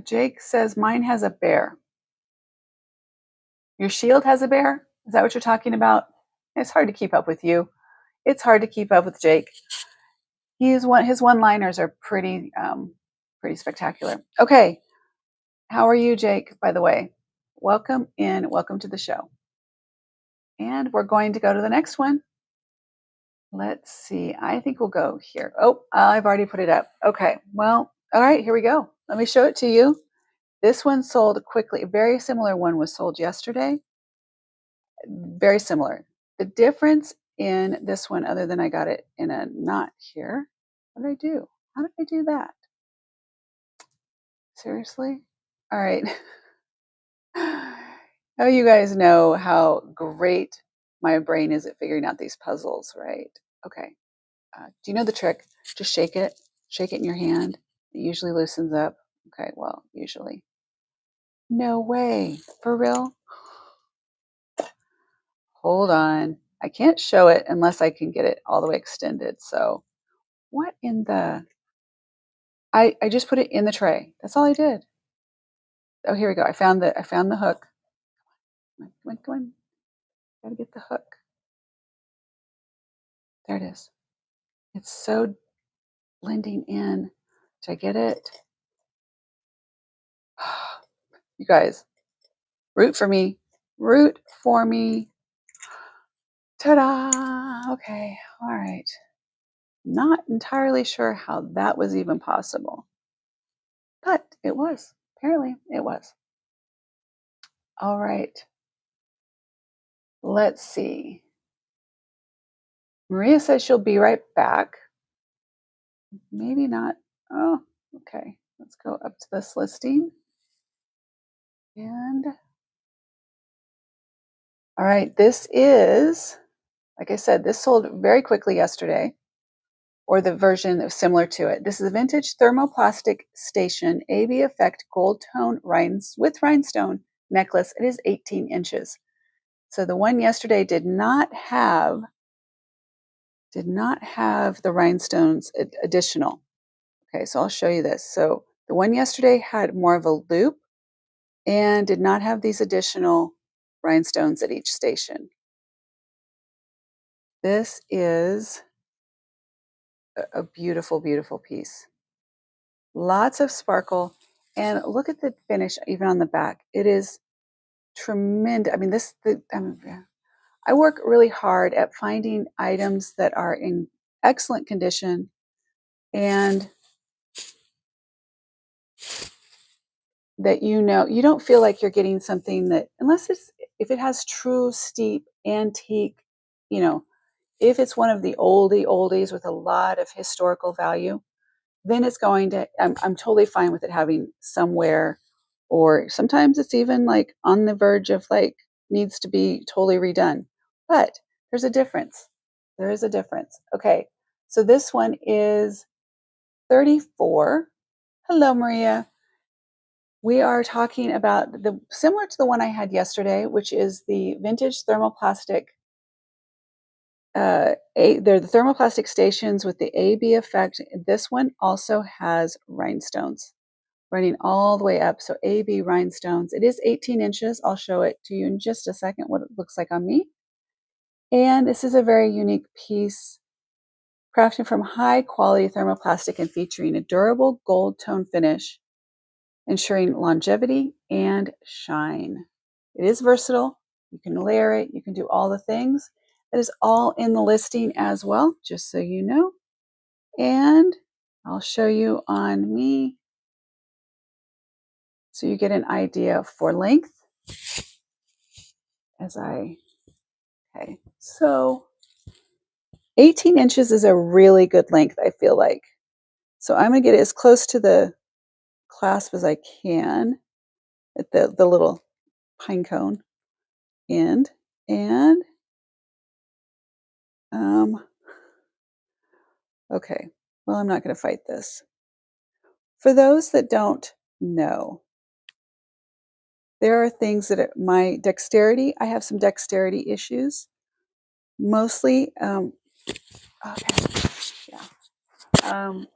A: Jake says, mine has a bear. Your shield has a bear? Is that what you're talking about? It's hard to keep up with you. It's hard to keep up with Jake. His one-liners are pretty spectacular. Okay, how are you, Jake, by the way? Welcome in. Welcome to the show. And we're going to go to the next one. Let's see. I think we'll go here. Oh, I've already put it up. Okay, well, all right, here we go. Let me show it to you. This one sold quickly. A very similar one was sold yesterday. Very similar. The difference in this one, other than I got it in a knot here, what did I do? How did I do that? Seriously? All right. Oh, you guys know how great my brain is at figuring out these puzzles, right? Okay. Do you know the trick? Just shake it. Shake it in your hand. It usually loosens up. Okay, well, usually. No way. For real? Hold on. I can't show it unless I can get it all the way extended. So what in the... I just put it in the tray. That's all I did. Oh, here we go. I found the hook. Come on. Gotta get the hook. There it is. It's so blending in. Did I get it? You guys, root for me. Root for me. Ta-da! Okay, all right. Not entirely sure how that was even possible, but it was. Apparently, it was. All right. Let's see. Maria says she'll be right back. Maybe not. Oh, okay. Let's go up to this listing. And all right, this is, like I said, this sold very quickly yesterday, or the version that was similar to it. This is a vintage thermoplastic station AB effect gold tone with rhinestone necklace. It is 18 inches. So the one yesterday did not have the rhinestones additional. Okay, so I'll show you this. So the one yesterday had more of a loop and did not have these additional rhinestones at each station. This is a beautiful, beautiful piece. Lots of sparkle, and look at the finish even on the back. It is tremendous. I mean, I work really hard at finding items that are in excellent condition and that you don't feel like you're getting something that, if it has true steep antique, if it's one of the oldies with a lot of historical value, then it's going to, I'm totally fine with it having somewhere, or sometimes it's even like on the verge of like needs to be totally redone. But there's a difference. There is a difference. Okay, so this one is 34. Hello, Maria. We are talking about similar to the one I had yesterday, which is the vintage thermoplastic. They're the thermoplastic stations with the AB effect. This one also has rhinestones running all the way up. So AB rhinestones. It is 18 inches. I'll show it to you in just a second what it looks like on me. And this is a very unique piece, crafted from high quality thermoplastic and featuring a durable gold tone finish, ensuring longevity and shine. It is versatile. You can layer it. You can do all the things. That is all in the listing as well, just so you know. And I'll show you on me so you get an idea for length. Okay, so 18 inches is a really good length, I feel like. So I'm going to get as close to the clasp as I can at the little pine cone. end. And, okay, well, I'm not going to fight this. For those that don't know, there are things that my dexterity, I have some dexterity issues. Mostly, okay, yeah.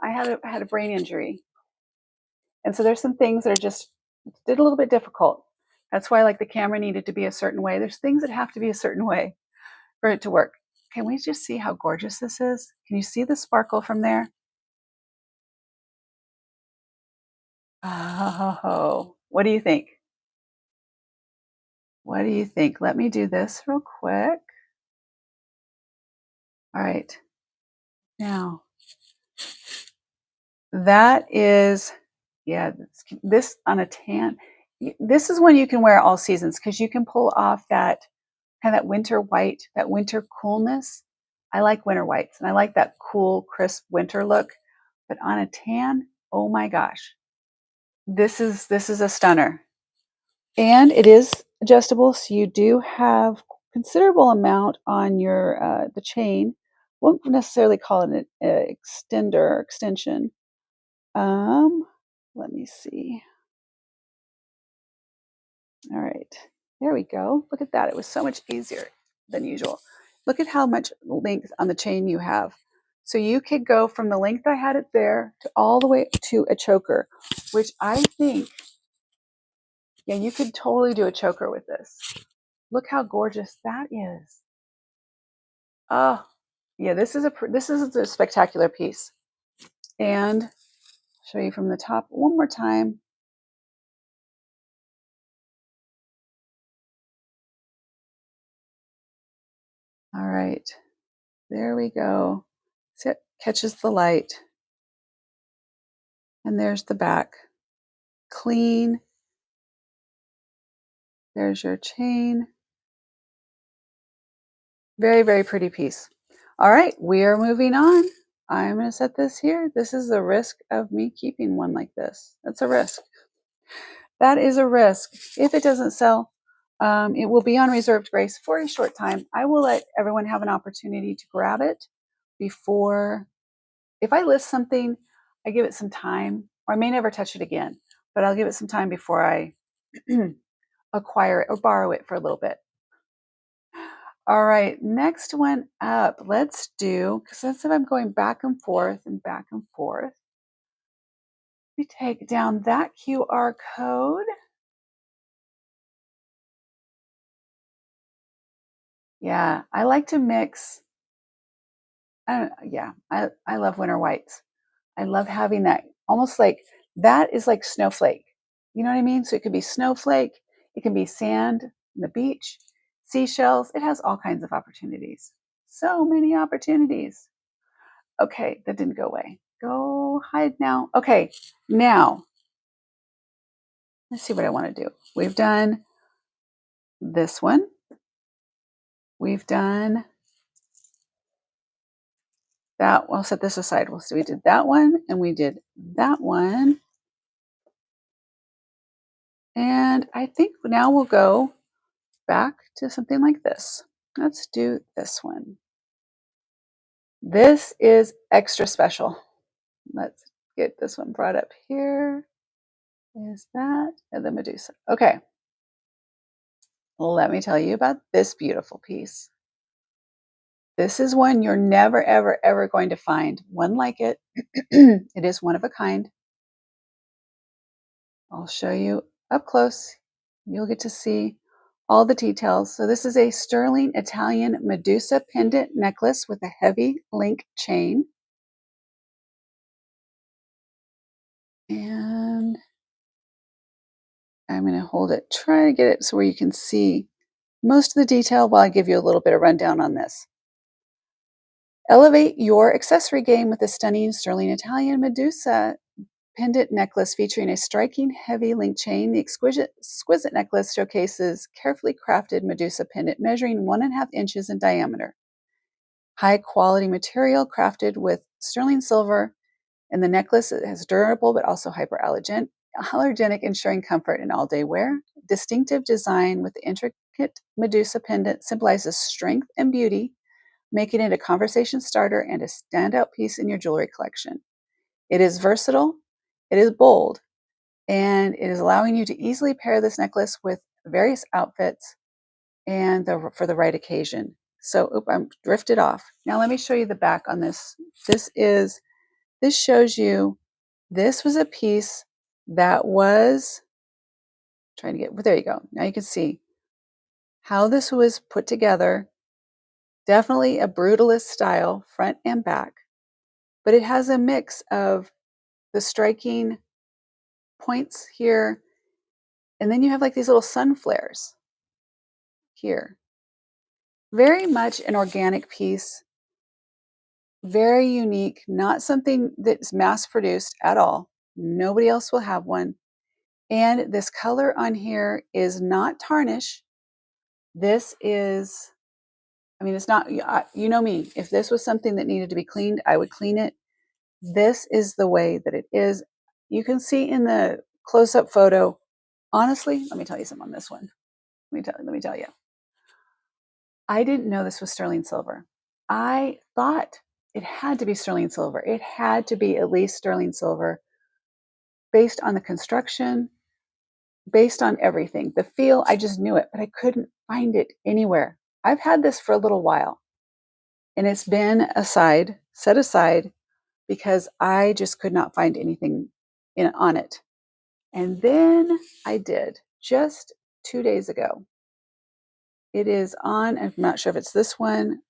A: I had a brain injury, and so there's some things that are just did a little bit difficult. That's why, like, the camera needed to be a certain way. There's things that have to be a certain way for it to work. Can we just see how gorgeous this is? Can you see the sparkle from there? Oh, what do you think? What do you think? Let me do this real quick. All right. Now, that is, yeah, this on a tan. This is one you can wear all seasons because you can pull off that kind of that winter white, that winter coolness. I like winter whites and I like that cool, crisp winter look. But on a tan, oh my gosh, this is a stunner. And it is adjustable, so you do have considerable amount on your the chain. Won't necessarily call it an extender or extension. Um, Let me see. All right, there we go. Look at that. It was so much easier than usual. Look at how much length on the chain you have. So you could go from the length I had it there to all the way to a choker, which I think, yeah, you could totally do a choker with this. Look how gorgeous that is. Oh, yeah, this is a spectacular piece. And I'll show you from the top one more time. All right, there we go. See, it catches the light. And there's the back. Clean. There's your chain. Very, very pretty piece. All right, we are moving on. I'm going to set this here. This is the risk of me keeping one like this. That's a risk. That is a risk. If it doesn't sell, it will be on reserved grace for a short time. I will let everyone have an opportunity to grab it before. If I list something, I give it some time, or I may never touch it again, but I'll give it some time before I acquire it or borrow it for a little bit. All right, next one up. Let's do, because since I'm going back and forth and back and forth, we take down that QR code. Yeah, I like to mix. I love winter whites. I love having that almost like that is like snowflake. You know what I mean? So it could be snowflake, it can be sand on the beach, seashells. It has all kinds of opportunities. So many opportunities. Okay, that didn't go away. Go hide now. Okay, now let's see what I want to do. We've done this one. We've done that. I'll set this aside. We did that one and we did that one. And I think now we'll go back to something like this. Let's do this one. This is extra special. Let's get this one brought up here. Is that and the Medusa? Okay. Let me tell you about this beautiful piece. This is one you're never, ever, ever going to find one like it. It is one of a kind. I'll show you up close. You'll get to see all the details. So this is a sterling Italian Medusa pendant necklace with a heavy link chain. And I'm going to hold it, try to get it so where you can see most of the detail while I give you a little bit of rundown on this. Elevate your accessory game with a stunning sterling Italian Medusa pendant necklace featuring a striking heavy link chain. The exquisite necklace showcases carefully crafted Medusa pendant measuring 1.5 inches in diameter. High quality material crafted with sterling silver, and the necklace is durable but also hyperallergenic, ensuring comfort in all day wear. Distinctive design with the intricate intricate Medusa pendant symbolizes strength and beauty, making it a conversation starter and a standout piece in your jewelry collection. It is versatile, it is bold, and it is allowing you to easily pair this necklace with various outfits and for the right occasion. So, I'm drifted off. Now let me show you the back on this. This shows you, this was a piece that was trying to get, there you go. Now you can see how this was put together. Definitely a brutalist style, front and back, but it has a mix of the striking points here, and then you have like these little sun flares here. Very much an organic piece, very unique, not something that's mass produced at all. Nobody else will have one. And this color on here is not tarnish. This is, I mean, it's not, you know me, if this was something that needed to be cleaned, I would clean it. This is the way that it is. You can see in the close-up photo, honestly, let me tell you something on this one. Let me tell you. I didn't know this was sterling silver. I thought it had to be sterling silver. It had to be at least sterling silver based on the construction, based on everything. The feel, I just knew it, but I couldn't find it anywhere. I've had this for a little while, and it's been set aside, because I just could not find anything on it. And then I did just 2 days ago. It is on, I'm not sure if it's this one,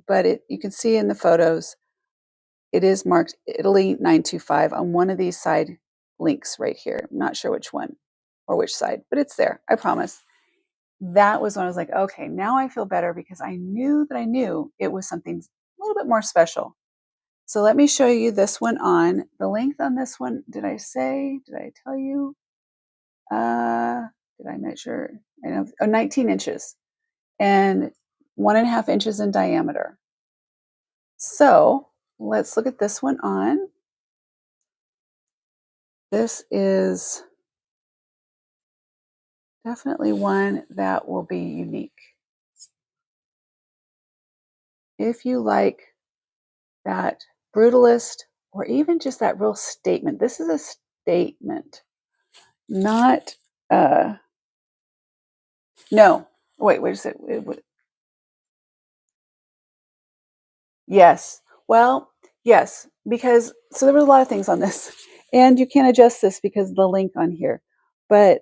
A: but you can see in the photos, it is marked Italy 925 on one of these side links right here. I'm not sure which one or which side, but it's there, I promise. That was when I was like, okay, now I feel better, because I knew it was something a little bit more special. So let me show you this one on. The length on this one, did I tell you? Did I measure? I know, 19 inches and 1.5 inches in diameter. So let's look at this one on. This is definitely one that will be unique. If you like that brutalist, or even just that real statement, this is a statement, not, no, wait a second. Yes. Well, yes, because so there were a lot of things on this, and you can't adjust this because of the link on here. But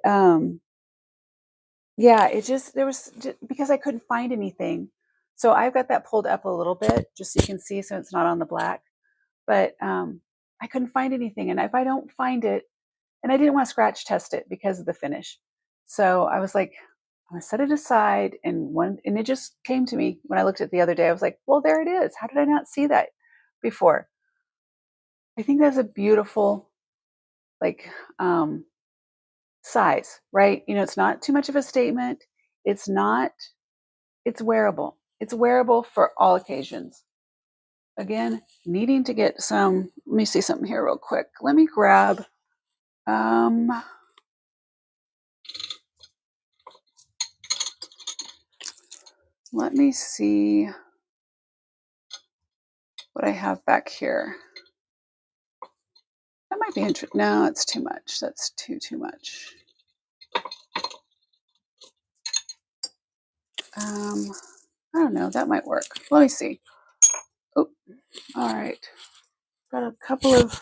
A: yeah, it just because I couldn't find anything. So I've got that pulled up a little bit just so you can see, so it's not on the black. But I couldn't find anything, and if I don't find it, and I didn't want to scratch test it because of the finish. So I was like, I'm gonna set it aside, and it just came to me when I looked at it the other day. I was like, well, there it is. How did I not see that before? I think that's a beautiful, like, size, right? You know, it's not too much of a statement. It's not, it's wearable. It's wearable for all occasions. Again, needing to get some, let me see something here real quick. Let me grab, let me see what I have back here. That might be interesting. No, it's too much. That's too much. I don't know. That might work. Let me see. Oh, all right. Got a couple of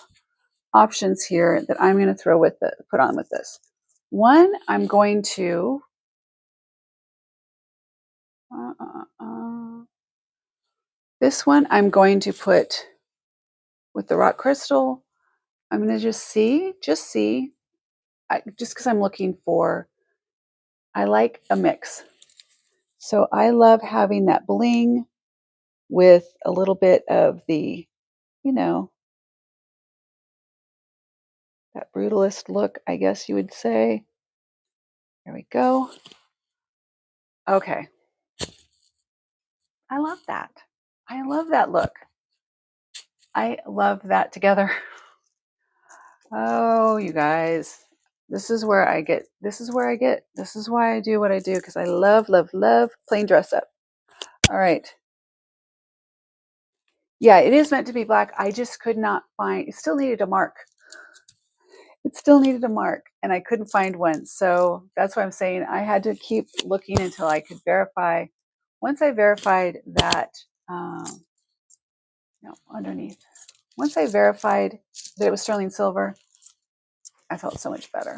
A: options here that I'm going to put on with this. One, I'm going to this one I'm going to put with the rock crystal. I'm going to just see, just because I'm looking for, I like a mix. So I love having that bling with a little bit of the, you know, that brutalist look, I guess you would say. There we go. Okay. I love that. I love that look. I love that together. Oh, you guys. This is where I get, this is where I get, this is why I do what I do, because I love, love, love plain dress up. All right. Yeah, it is meant to be black. I just could not find, it still needed a mark. It still needed a mark, and I couldn't find one. So that's why I'm saying I had to keep looking until I could verify. Once I verified that, no, underneath. Once I verified that it was sterling silver, I felt so much better.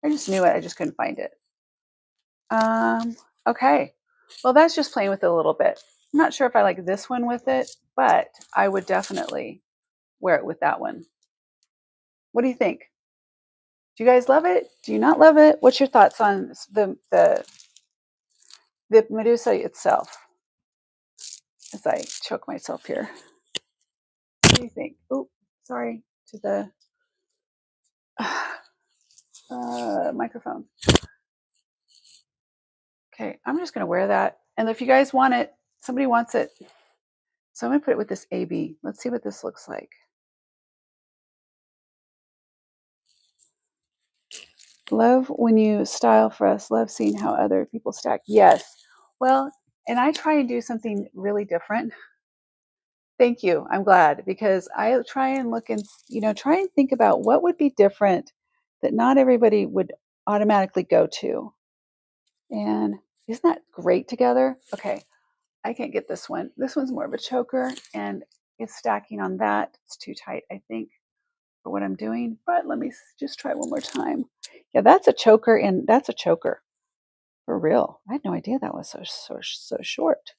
A: I just knew it. I just couldn't find it. Okay. Well, that's just playing with it a little bit. I'm not sure if I like this one with it, but I would definitely wear it with that one. What do you think? Do you guys love it? Do you not love it? What's your thoughts on the Medusa itself? As I choke myself here. What do you think? Oh, sorry to the microphone. Okay, I'm just going to wear that. And if you guys want it, somebody wants it. So I'm going to put it with this AB. Let's see what this looks like. Love when you style for us. Love seeing how other people stack. Yes. Well, and I try and do something really different. Thank you. I'm glad, because I try and look and, try and think about what would be different that not everybody would automatically go to. And isn't that great together? Okay. I can't get this one. This one's more of a choker, and it's stacking on that. It's too tight, I think, for what I'm doing. But let me just try one more time. Yeah, that's a choker, and that's a choker for real. I had no idea that was so short.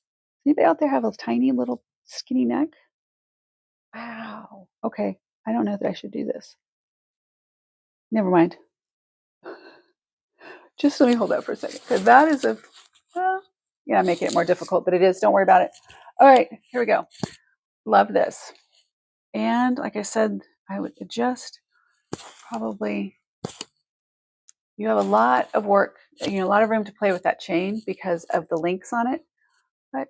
A: Anybody out there have a tiny little skinny neck? Wow. Okay. I don't know that I should do this. Never mind. Just let me hold that for a second, because that is a, well, yeah, I'm making it more difficult, but it is. Don't worry about it. All right, here we go. Love this. And like I said, I would adjust probably. You have a lot of work, a lot of room to play with that chain because of the links on it. But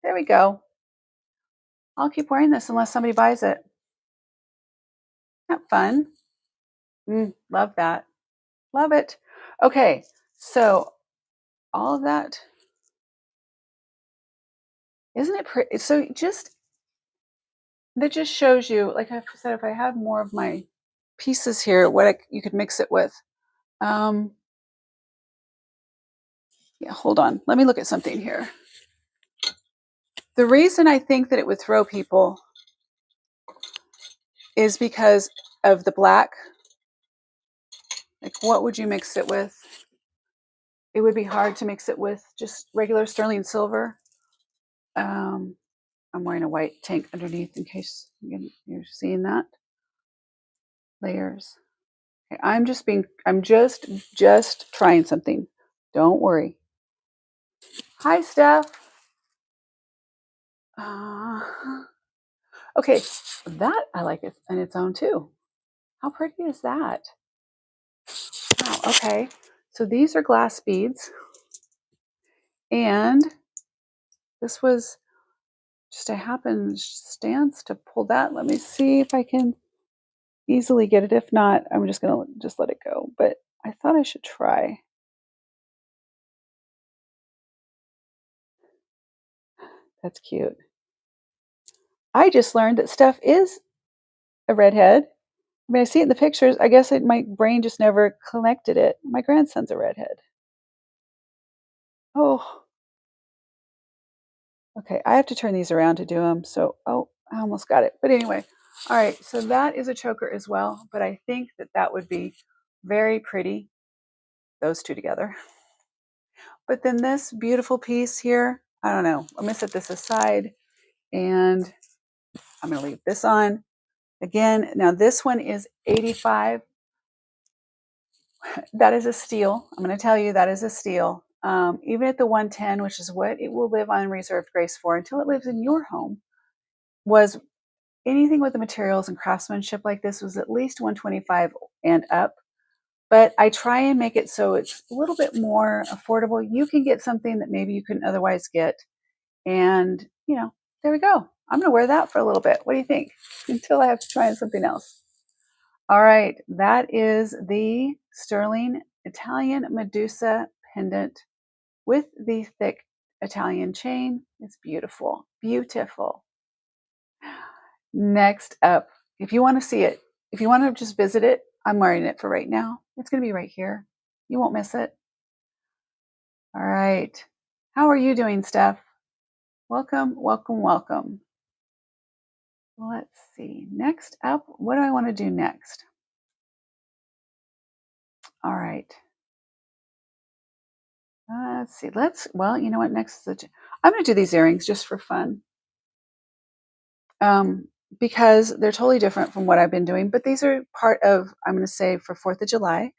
A: there we go. I'll keep wearing this unless somebody buys it. Isn't that fun? Love that. Love it. Okay, so all of that, isn't it pretty? So that just shows you, like I said, if I have more of my pieces here, what you could mix it with. Yeah, hold on. Let me look at something here. The reason I think that it would throw people is because of the black. Like, what would you mix it with? It would be hard to mix it with just regular sterling silver. I'm wearing a white tank underneath in case you're seeing that. Layers. Okay, I'm just trying something. Don't worry. Hi, Steph. Okay, that I like it on its own too. How pretty is that? Wow, okay. So these are glass beads. And this was just a happenstance to pull that. Let me see if I can easily get it. If not, I'm just going to just let it go. But I thought I should try. That's cute. I just learned that Steph is a redhead. I mean, I see it in the pictures. I guess my brain just never connected it. My grandson's a redhead. Oh, okay. I have to turn these around to do them. So, oh, I almost got it. But anyway, all right. So that is a choker as well. But I think that would be very pretty, those two together. But then this beautiful piece here, I don't know. I'm going to set this aside, and I'm going to leave this on. Again, now this one is 85. That is a steal. I'm going to tell you that is a steal. Even at the 110, which is what it will live on reserved grace for until it lives in your home, was anything with the materials and craftsmanship like this was at least 125 and up. But I try and make it so it's a little bit more affordable. You can get something that maybe you couldn't otherwise get. And, there we go. I'm going to wear that for a little bit. What do you think? Until I have to try something else. All right. That is the sterling Italian Medusa pendant with the thick Italian chain. It's beautiful, beautiful. Next up, if you want to see it, if you want to just visit it, I'm wearing it for right now. It's going to be right here. You won't miss it. All right. How are you doing, Steph? Welcome, welcome, welcome. Let's see. Next up, what do I want to do next? All right. Let's see. Well, you know what? Next is I'm going to do these earrings just for fun. Because they're totally different from what I've been doing, but these are part of, I'm going to say, for 4th of July.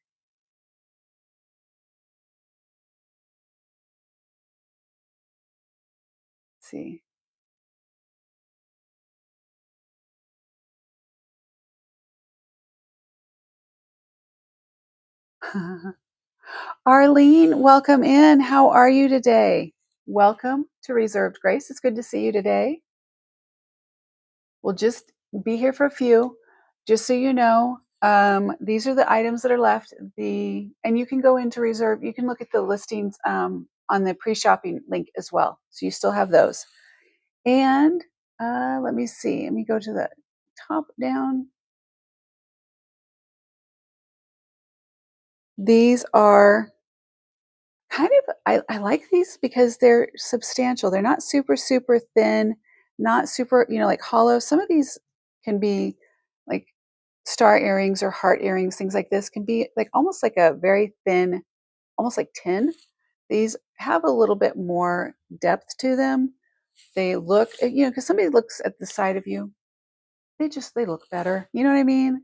A: Let's see. Arlene, welcome in. How are you today? Welcome to Reserved Grace. It's good to see you today. We'll just be here for a few. Just so you know, these are the items that are left. And you can go into Reserve. You can look at the listings on the pre-shopping link as well. So you still have those. And let me see. Let me go to the top down. These are kind of, I like these because they're substantial. They're not super, super thin, not super, like hollow. Some of these can be like star earrings or heart earrings, things like this can be like almost like a very thin, almost like tin. These have a little bit more depth to them. They look, because somebody looks at the side of you, they look better. You know what I mean?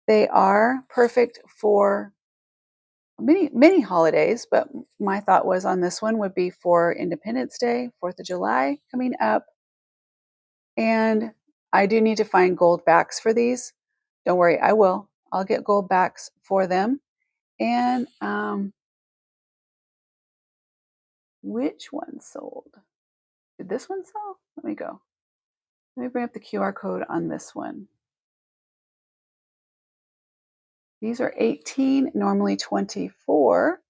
A: They are perfect for many holidays, but my thought was on this one would be for Independence Day, 4th of July coming up. And I do need to find gold backs for these. Don't worry, I will. I'll get gold backs for them. And which one sold? Did this one sell? Let me go. Let me bring up the QR code on this one. These are 18, normally 24.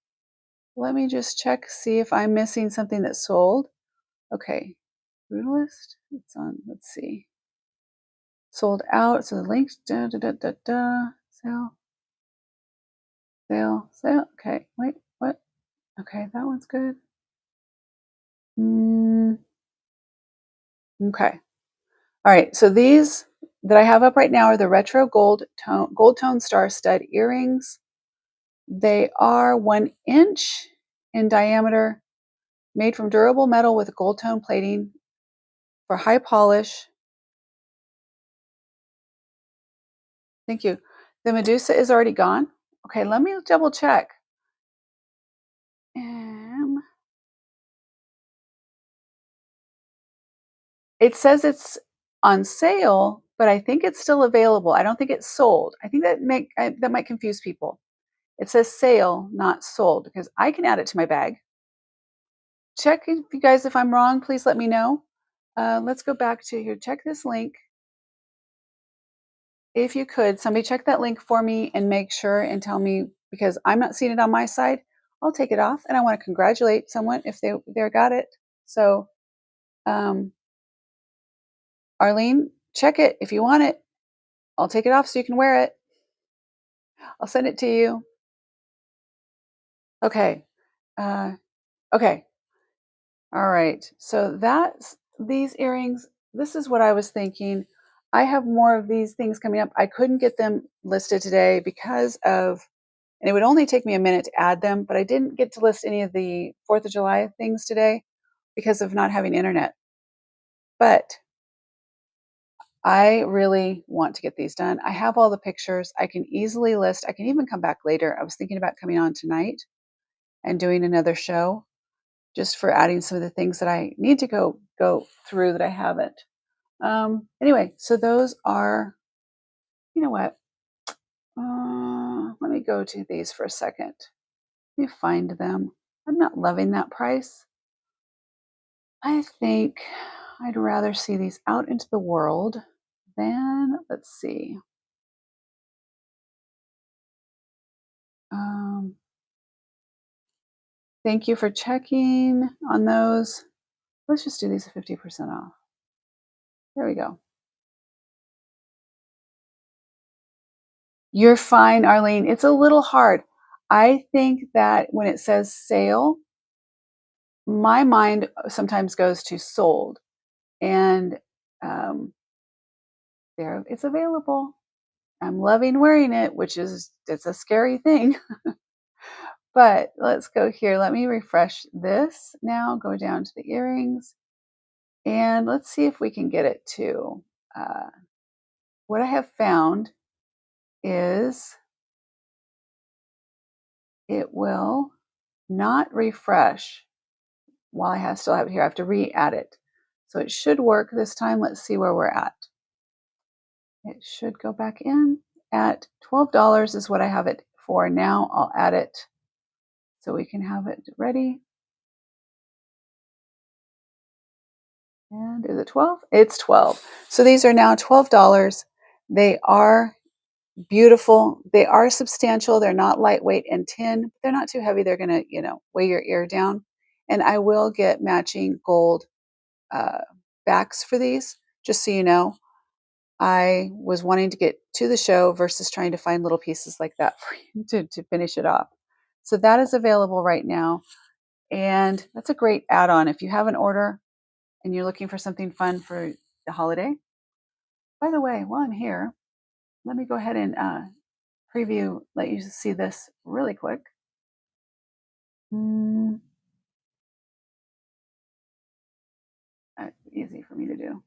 A: Let me just check, see if I'm missing something that sold. Okay, Brutalist. It's on, let's see. Sold out. So the links, sale. Okay, wait, what? Okay, that one's good. Okay. All right, so these that I have up right now are the retro gold tone star stud earrings. They are 1 inch in diameter, made from durable metal with gold tone plating for high polish. Thank you. The Medusa is already gone. Okay, let me double check. It says it's on sale, but I think it's still available. I don't think it's sold. I think that might confuse people. It says sale, not sold, because I can add it to my bag. Check if you guys, if I'm wrong, please let me know. Let's go back to here. Check this link. If you could, somebody check that link for me and make sure and tell me, because I'm not seeing it on my side. I'll take it off, and I want to congratulate someone if they got it. So, Arlene, check it if you want it. I'll take it off so you can wear it. I'll send it to you. Okay. Okay. All right. So that's these earrings. This is what I was thinking. I have more of these things coming up. I couldn't get them listed today because of, and it would only take me a minute to add them, but I didn't get to list any of the 4th of July things today because of not having internet. But I really want to get these done. I have all the pictures. I can easily list. I can even come back later. I was thinking about coming on tonight and doing another show just for adding some of the things that I need to go through that I haven't. Anyway, so those are, you know what? Let me go to these for a second. Let me find them. I'm not loving that price. I think I'd rather see these out into the world than, let's see. Um, Thank you for checking on those. Let's just do these at 50% off. There we go. You're fine, Arlene. It's a little hard. I think that when it says sale, my mind sometimes goes to sold, and um, there it's available. I'm loving wearing it, which is it's a scary thing. But let's go here. Let me refresh this now. Go down to the earrings, and let's see if we can get it to. Uh, what I have found is it will not refresh while still have it here. I have to re-add it. So it should work this time. Let's see where we're at. It should go back in at $12 is what I have it for now. I'll add it so we can have it ready. And is it 12? It's 12. So these are now $12. They are beautiful. They are substantial. They're not lightweight and tin. They're not too heavy. They're going to, weigh your ear down. And I will get matching gold backs for these, just so you know. I was wanting to get to the show versus trying to find little pieces like that for you to finish it off. So that is available right now. And that's a great add-on if you have an order and you're looking for something fun for the holiday. By the way, while I'm here, let me go ahead and preview, let you see this really quick. Easy for me to do.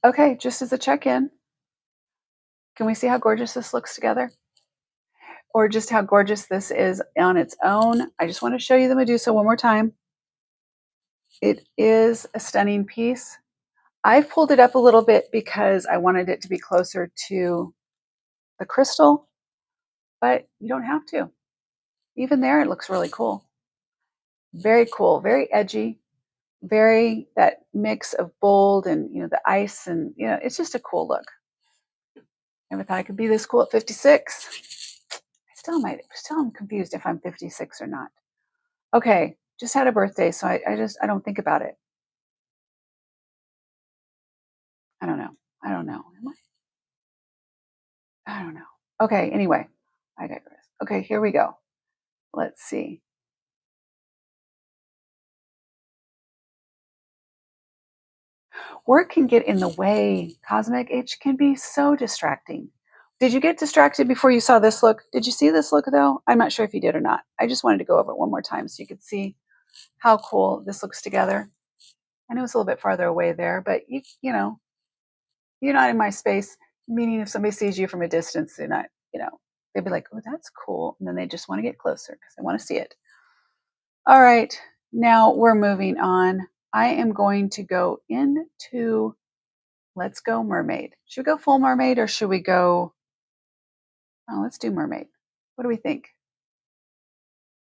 A: Okay, just as a check-in, can we see how gorgeous this looks together? Or just how gorgeous this is on its own? I just want to show you the Medusa one more time. It is a stunning piece. I've pulled it up a little bit because I wanted it to be closer to the crystal, but you don't have to. Even there, it looks really cool. Very cool, very edgy, very that mix of bold and the ice, and it's just a cool look. Never thought I could be this cool at 56. Still am confused if I'm 56 or not. Okay, just had a birthday, so I don't think about it. I don't know. Am I don't know. Okay, anyway, I digress. Okay, here we go. Let's see. Work can get in the way. Cosmic H can be so distracting. Did you get distracted before you saw this look? Did you see this look though? I'm not sure if you did or not. I just wanted to go over it one more time so you could see how cool this looks together. I know it's a little bit farther away there, but you're not in my space. Meaning if somebody sees you from a distance, they're not, they'd be like, oh, that's cool. And then they just want to get closer because they want to see it. All right, now we're moving on. I am going to go into, let's go mermaid. Should we go full mermaid or should we go, let's do mermaid. What do we think?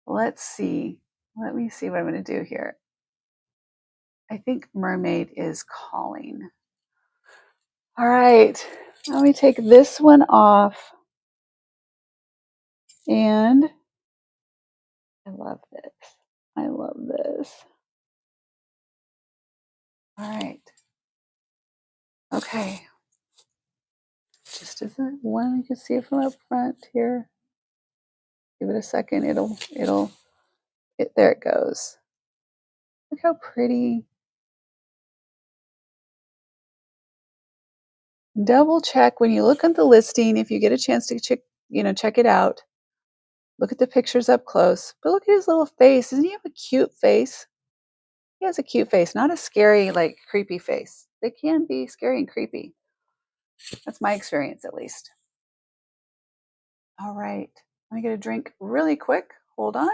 A: Let's see. Let me see what I'm going to do here. I think mermaid is calling. All right, let me take this one off. And I love this. I love this. All right. Okay. Just as a one, you can see it from up front here. Give it a second. There it goes. Look how pretty. Double check when you look at the listing. If you get a chance to check it out. Look at the pictures up close. But look at his little face. Doesn't he have a cute face? He has a cute face, not a scary, like creepy face. They can be scary and creepy. That's my experience, at least. All right. Let me get a drink really quick. Hold on.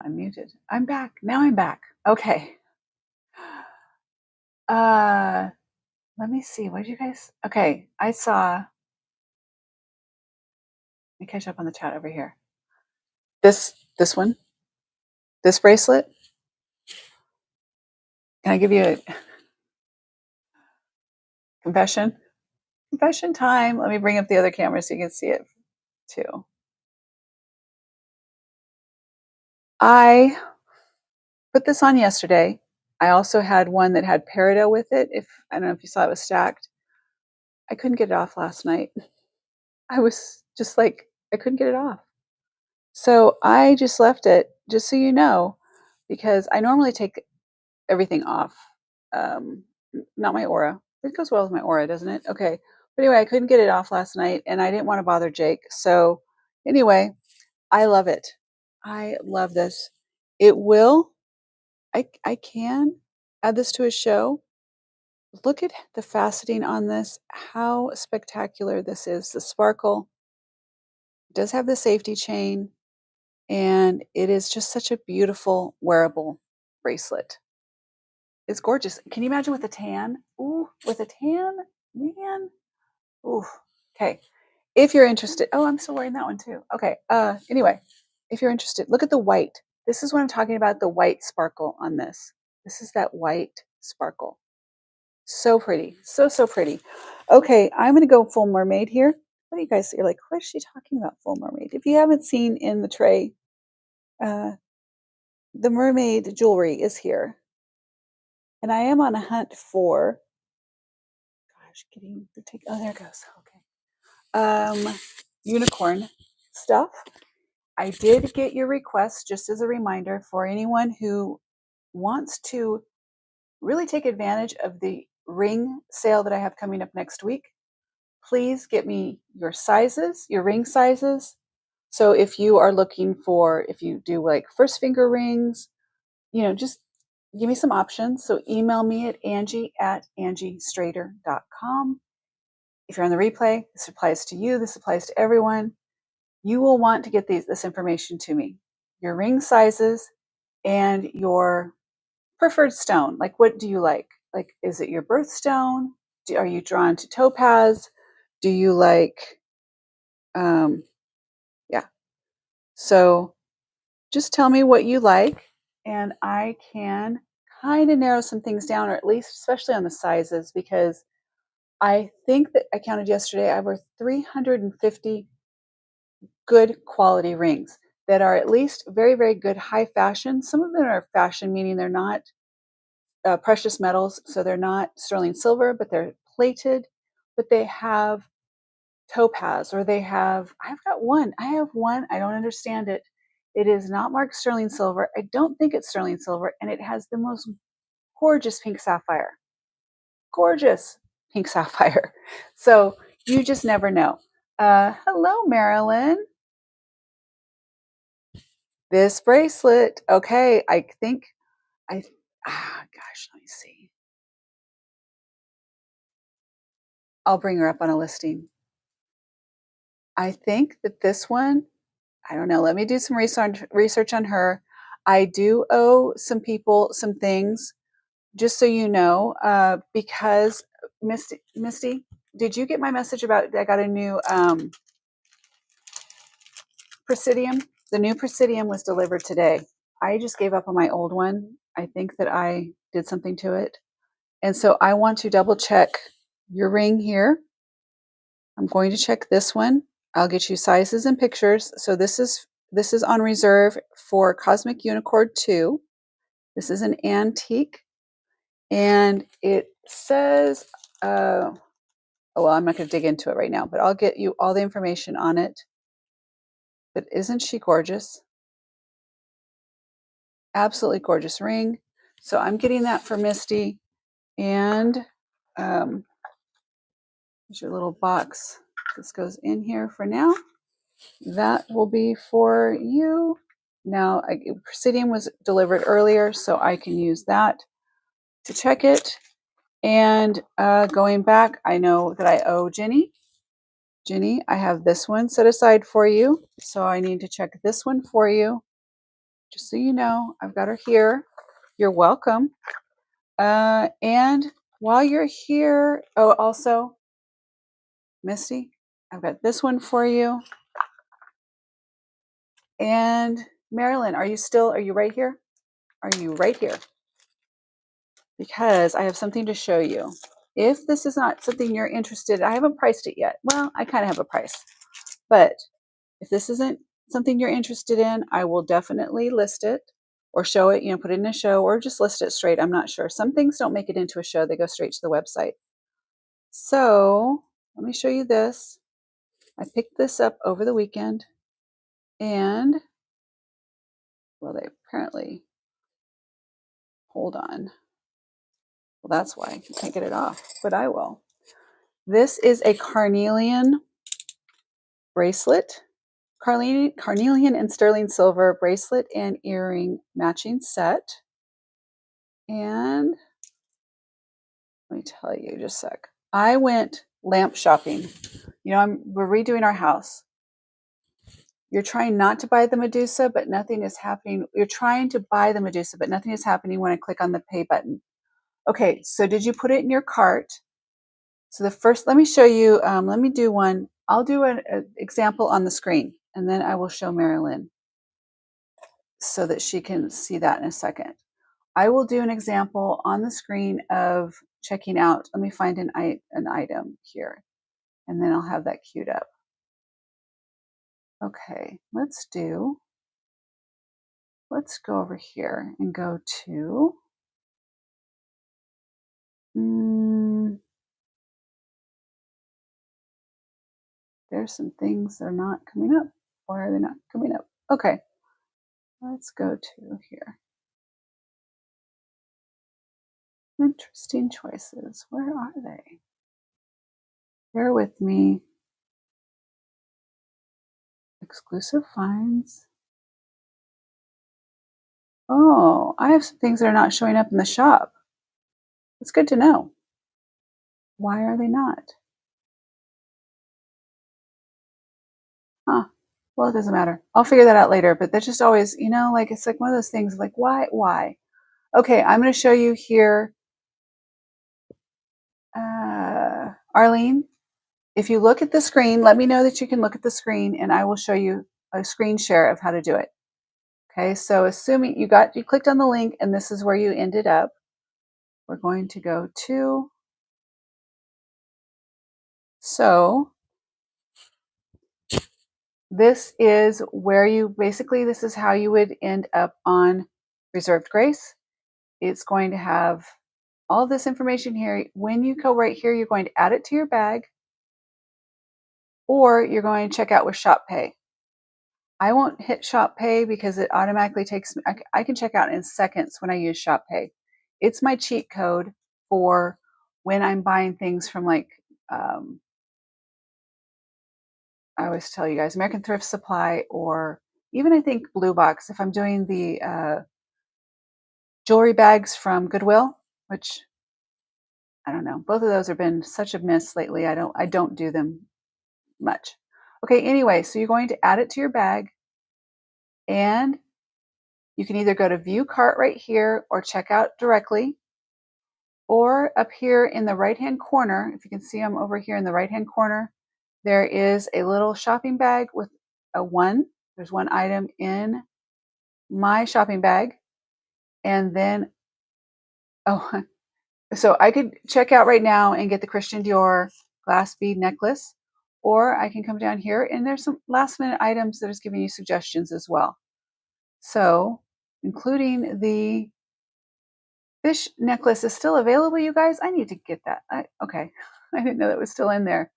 A: I'm muted. I'm back. Now I'm back. Okay. Let me see. What did you guys? Okay, I saw. Let me catch up on the chat over here. This one, this bracelet. Can I give you a confession? Confession time. Let me bring up the other camera so you can see it too. I put this on yesterday. I also had one that had peridot with it. If I don't know if you saw it was stacked. I couldn't get it off last night. I was just like I couldn't get it off. So I just left it, just so you know, because I normally take everything off. Um, Not my aura. It goes well with my aura, doesn't it? Okay. But anyway, I couldn't get it off last night and I didn't want to bother Jake. So anyway, I love it. I love this. It will, I can add this to a show. Look at the faceting on this, how spectacular this is. The sparkle does have the safety chain, and it is just such a beautiful wearable bracelet. It's gorgeous. Can you imagine with a tan? Ooh, with a tan, man. Ooh. Okay. If you're interested, oh, I'm still wearing that one too. Okay. Anyway, if you're interested, look at the white. This is what I'm talking about, the white sparkle on this. This is that white sparkle. So pretty. So pretty. Okay, I'm going to go full mermaid here. What do you guys, you're like, what is she talking about, full mermaid? If you haven't seen in the tray, uh, the mermaid jewelry is here. And I am on a hunt for, gosh, getting the take, oh, there it goes. Okay. Unicorn stuff. I did get your request, just as a reminder for anyone who wants to really take advantage of the ring sale that I have coming up next week. Please get me your sizes, your ring sizes. So if you are looking for, if you do like first finger rings, just give me some options. So email me at Angie@angiestrader.com. If you're on the replay, this applies to you, this applies to everyone. You will want to get this information to me. Your ring sizes and your preferred stone. Like, what do you like? Like, is it your birthstone? Are you drawn to topaz? Do you like, yeah. So just tell me what you like, and I can kind of narrow some things down, or at least, especially on the sizes, because I think that I counted yesterday, I have over 350 good quality rings that are at least very, very good high fashion. Some of them are fashion, meaning they're not precious metals, so they're not sterling silver, but they're plated, but they have topaz, or they have, I have one, I don't understand it. It is not marked sterling silver. I don't think it's sterling silver, and it has the most gorgeous pink sapphire. Gorgeous pink sapphire. So you just never know. Hello, Marilyn. This bracelet. Okay, I think gosh, let me see. I'll bring her up on a listing. I think that this one, I don't know. Let me do some research on her. I do owe some people some things, just so you know, because Misty, did you get my message about I got a new Presidium? The new Presidium was delivered today. I just gave up on my old one. I think that I did something to it. And so I want to double check your ring here. I'm going to check this one. I'll get you sizes and pictures. So this is on reserve for Cosmic Unicorn 2. This is an antique, and it says, oh, well, I'm not going to dig into it right now, but I'll get you all the information on it. But isn't she gorgeous? Absolutely gorgeous ring. So I'm getting that for Misty, and there's your little box. This goes in here for now. That will be for you. Now, Presidium was delivered earlier, so I can use that to check it. And going back, I know that I owe Ginny. Ginny, I have this one set aside for you, so I need to check this one for you. Just so you know, I've got her here. You're welcome. And while you're here, oh, also, Misty, I've got this one for you. And Marilyn, are you right here? Are you right here? Because I have something to show you. If this is not something you're interested in, I haven't priced it yet. Well, I kind of have a price. But if this isn't something you're interested in, I will definitely list it or show it, put it in a show or just list it straight. I'm not sure. Some things don't make it into a show. They go straight to the website. So let me show you this. I picked this up over the weekend and, well, they apparently, hold on. Well, that's why I can't get it off, but I will. This is a carnelian bracelet, carnelian and sterling silver bracelet and earring matching set. And let me tell you just a sec. I went lamp shopping. We're redoing our house. You're trying not to buy the Medusa, but nothing is happening. You're trying to buy the Medusa, but nothing is happening when I click on the pay button. Okay, so did you put it in your cart? So let me show you, let me do one. I'll do an example on the screen, and then I will show Marilyn so that she can see that in a second. I will do an example on the screen of checking out. Let me find an item here, and then I'll have that queued up. Okay, let's go over here and go to, there's some things that are not coming up. Why are they not coming up? Okay, let's go to here. Interesting choices. Where are they? Bear with me. Exclusive finds. Oh, I have some things that are not showing up in the shop. It's good to know. Why are they not? Huh. Well, it doesn't matter. I'll figure that out later. But that's just always, it's like one of those things like, why? Okay, I'm going to show you here. Arlene, if you look at the screen, let me know that you can look at the screen and I will show you a screen share of how to do it. Okay, so assuming you clicked on the link and this is where you ended up, we're going to go to, so this is where this is how you would end up on Reserved Grace. It's going to have all this information here. When you go right here, you're going to add it to your bag or you're going to check out with Shop Pay. I won't hit Shop Pay because it automatically takes me, I can check out in seconds when I use Shop Pay. It's my cheat code for when I'm buying things from I always tell you guys, American Thrift Supply, or even I think Blue Box, if I'm doing the jewelry bags from Goodwill, which I don't know. Both of those have been such a miss lately. I don't do them much. Okay, anyway, so you're going to add it to your bag and you can either go to view cart right here or check out directly, or up here in the right-hand corner, if you can see I'm over here in the right-hand corner, there is a little shopping bag with a 1. There's one item in my shopping bag. And then, so I could check out right now and get the Christian Dior glass bead necklace, or I can come down here and there's some last minute items that is giving you suggestions as well. So including the fish necklace is still available, you guys. I need to get that. Okay. I didn't know that was still in there.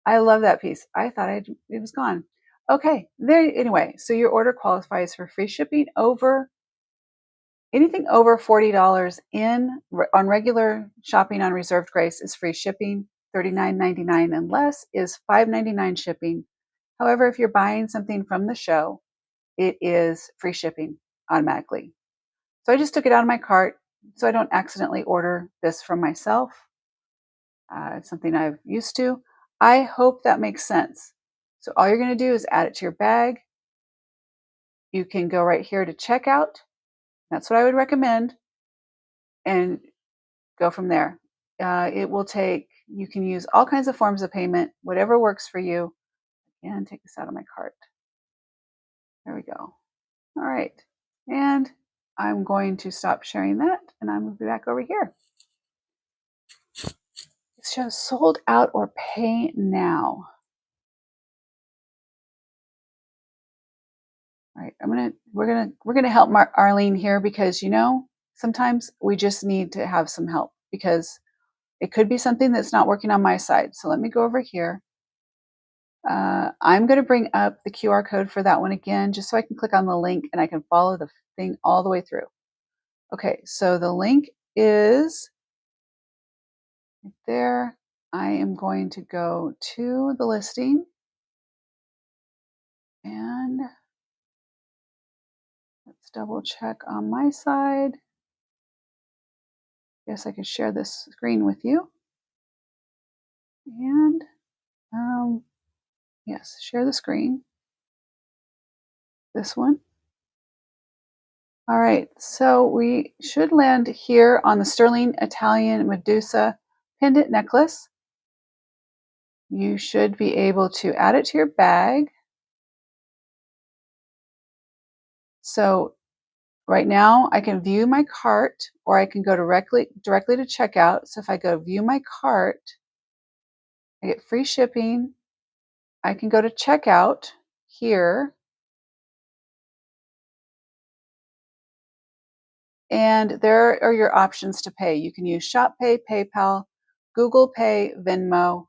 A: I love that piece. I thought it was gone. Okay. Anyway, so your order qualifies for free shipping over anything over $40 on regular shopping on Reserved Grace is free shipping. $39.99 and less is $5.99 shipping. However, if you're buying something from the show, it is free shipping automatically. So I just took it out of my cart so I don't accidentally order this from myself. It's something I've used to. I hope that makes sense. So all you're going to do is add it to your bag. you can go right here to checkout. That's what I would recommend, and go from there. It will take, you can use all kinds of forms of payment, whatever works for you. And take this out of my cart. There we go. All right. And I'm going to stop sharing that, and I'm going to be back over here. It shows sold out or pay now. All right, we're gonna help Arlene here, because sometimes we just need to have some help, because it could be something that's not working on my side. So let me go over here. I'm going to bring up the QR code for that one again, just so I can click on the link and I can follow the thing all the way through. Okay, so the link is right there. I am going to go to the listing, and let's double check on my side. Guess I could share this screen with you. And yes, share the screen. This one. All right, so we should land here on the Sterling Italian Medusa pendant necklace. You should be able to add it to your bag. So right now I can view my cart, or I can go directly to checkout. So if I go view my cart, I get free shipping. I can go to checkout here, and there are your options to pay. You can use Shop Pay, PayPal, Google Pay, Venmo.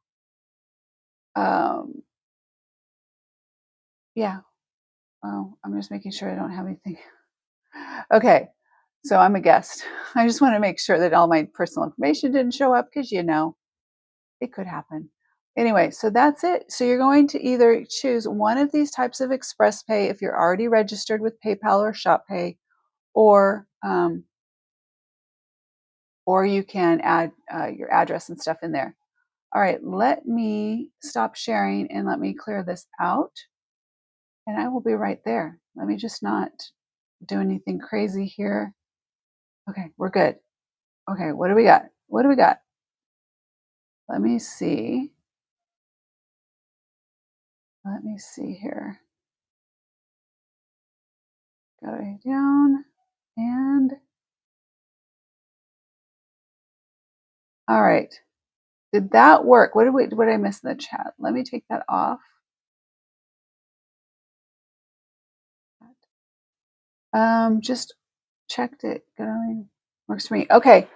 A: Yeah. Oh, I'm just making sure I don't have anything. Okay, so I'm a guest. I just want to make sure that all my personal information didn't show up, because it could happen. Anyway, so that's it. So you're going to either choose one of these types of express pay if you're already registered with PayPal or Shop Pay, or you can add your address and stuff in there. All right, let me stop sharing and let me clear this out, and I will be right there. Let me just not do anything crazy here. Okay, we're good. Okay, what do we got? What do we got? Let me see. Let me see here. Go down, and all right. Did that work? What did I miss in the chat? Let me take that off. Just checked it. Going works for me. Okay.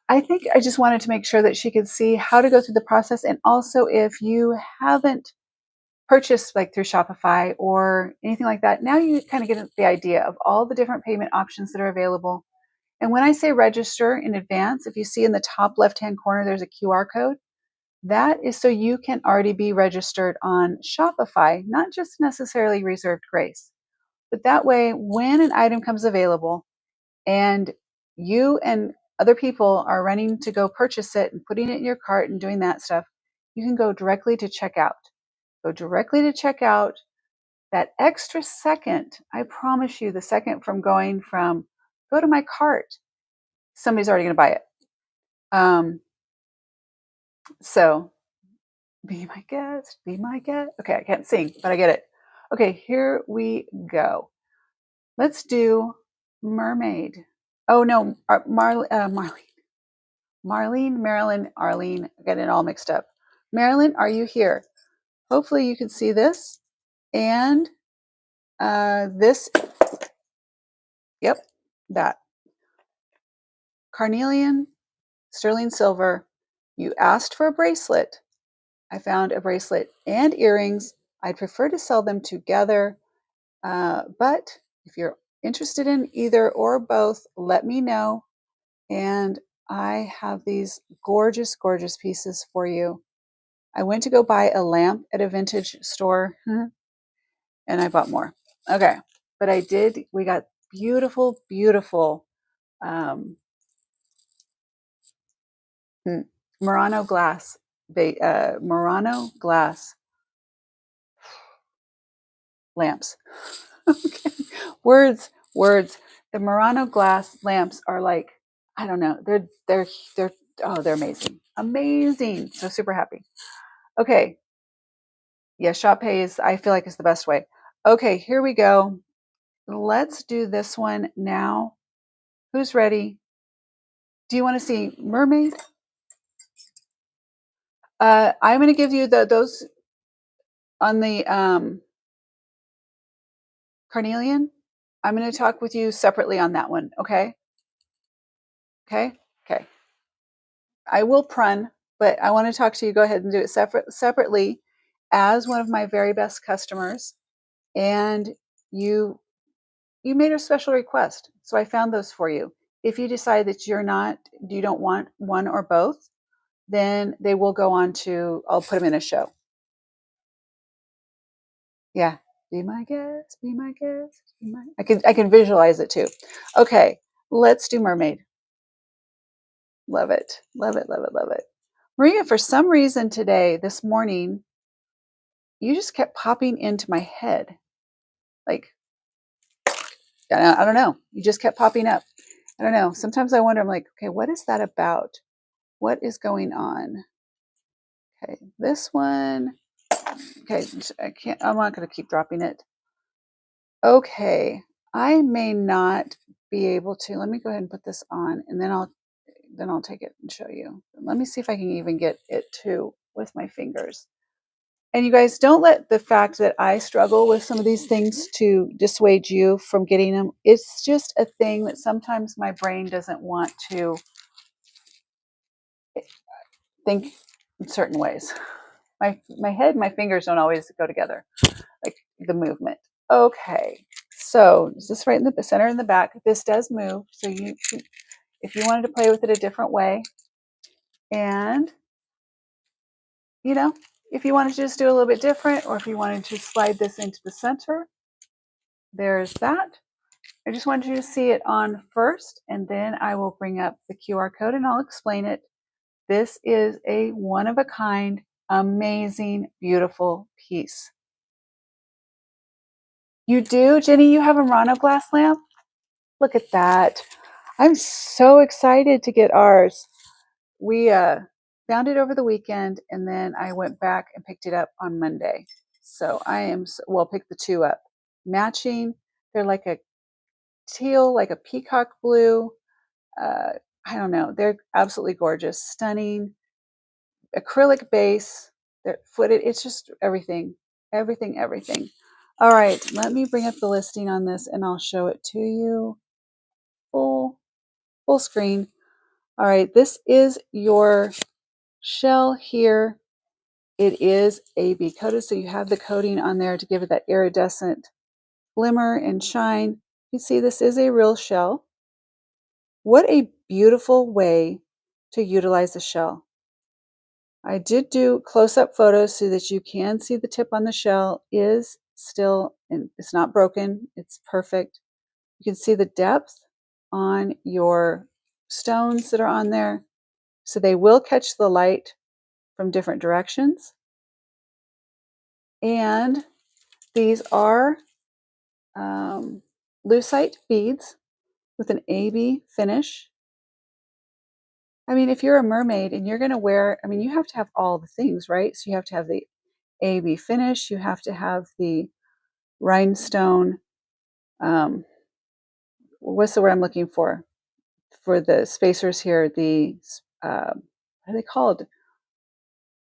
A: I think I just wanted to make sure that she could see how to go through the process, and also if you haven't purchased like through Shopify or anything like that, now you kind of get the idea of all the different payment options that are available. And when I say register in advance, if you see in the top left-hand corner, there's a QR code. That is so you can already be registered on Shopify, not just necessarily reserved grace. But that way, when an item comes available and you and other people are running to go purchase it and putting it in your cart and doing that stuff, you can go directly to checkout. Go directly to checkout. That extra second, I promise you, the second from going from go to my cart, somebody's already going to buy it. So be my guest, be my guest. Okay, I can't sing, but I get it. Okay, here we go. Let's do mermaid. Oh no, Marlene, Marilyn, Arlene. I got it all mixed up. Marilyn, are you here? Hopefully you can see this. And this, yep, that. Carnelian, sterling silver. You asked for a bracelet. I found a bracelet and earrings. I'd prefer to sell them together. But if you're interested in either or both, let me know. And I have these gorgeous, gorgeous pieces for you. I went to go buy a lamp at a vintage store, and I bought more. Okay, but I did. We got beautiful, beautiful Murano glass, Murano glass lamps. Okay. Words. The Murano glass lamps are like, I don't know. They're amazing. Amazing. So super happy. Okay. Yeah, Shop Pay is, I feel like, is the best way. Okay, here we go. Let's do this one now. Who's ready? Do you want to see mermaid? I'm going to give you those on the carnelian. I'm going to talk with you separately on that one. Okay. Okay. Okay. I will prun, but I want to talk to you. Go ahead and do it separately as one of my very best customers. And you made a special request, so I found those for you. If you decide that you don't want one or both, then they will go on to, I'll put them in a show. Yeah. Be my guest, be my guest. I can visualize it too. Okay, let's do mermaid. Love it. Love it, love it, love it. Maria, for some reason today, this morning, you just kept popping into my head. Like, I don't know. You just kept popping up. I don't know. Sometimes I wonder, I'm like, okay, what is that about? What is going on? Okay, this one. Okay, I'm not going to keep dropping it. Okay, I may not be able to. Let me go ahead and put this on, and then I'll take it and show you. Let me see if I can even get it to with my fingers. And you guys, don't let the fact that I struggle with some of these things to dissuade you from getting them. It's just a thing that sometimes my brain doesn't want to think in certain ways. My head and my fingers don't always go together, like the movement. Okay, so is this right in the center in the back? This does move, so if you wanted to play with it a different way, and if you wanted to just do a little bit different, or if you wanted to slide this into the center, there's that. I just wanted you to see it on first, and then I will bring up the QR code and I'll explain it. This is a one-of-a-kind, amazing, beautiful piece. You do, Jenny? You have a Murano glass lamp? Look at that. I'm so excited to get ours. We found it over the weekend, and then I went back and picked it up on Monday. So pick the two up. Matching. They're like a teal, like a peacock blue. I don't know. They're absolutely gorgeous, stunning. Acrylic base. They're footed. It's just everything, everything, everything. All right, let me bring up the listing on this, and I'll show it to you full screen. All right, this is your shell here. It is AB coated, so you have the coating on there to give it that iridescent glimmer and shine. You see, this is a real shell. What a beautiful way to utilize the shell. I did do close-up photos so that you can see the tip on the shell is still, and it's not broken, it's perfect. You can see the depth on your stones that are on there. So they will catch the light from different directions. And these are lucite beads with an AB finish. I mean, if you're a mermaid and you're going to wear, I mean, you have to have all the things, right? So you have to have the AB finish, you have to have the rhinestone, what's the word I'm looking for the spacers here, the, what are they called?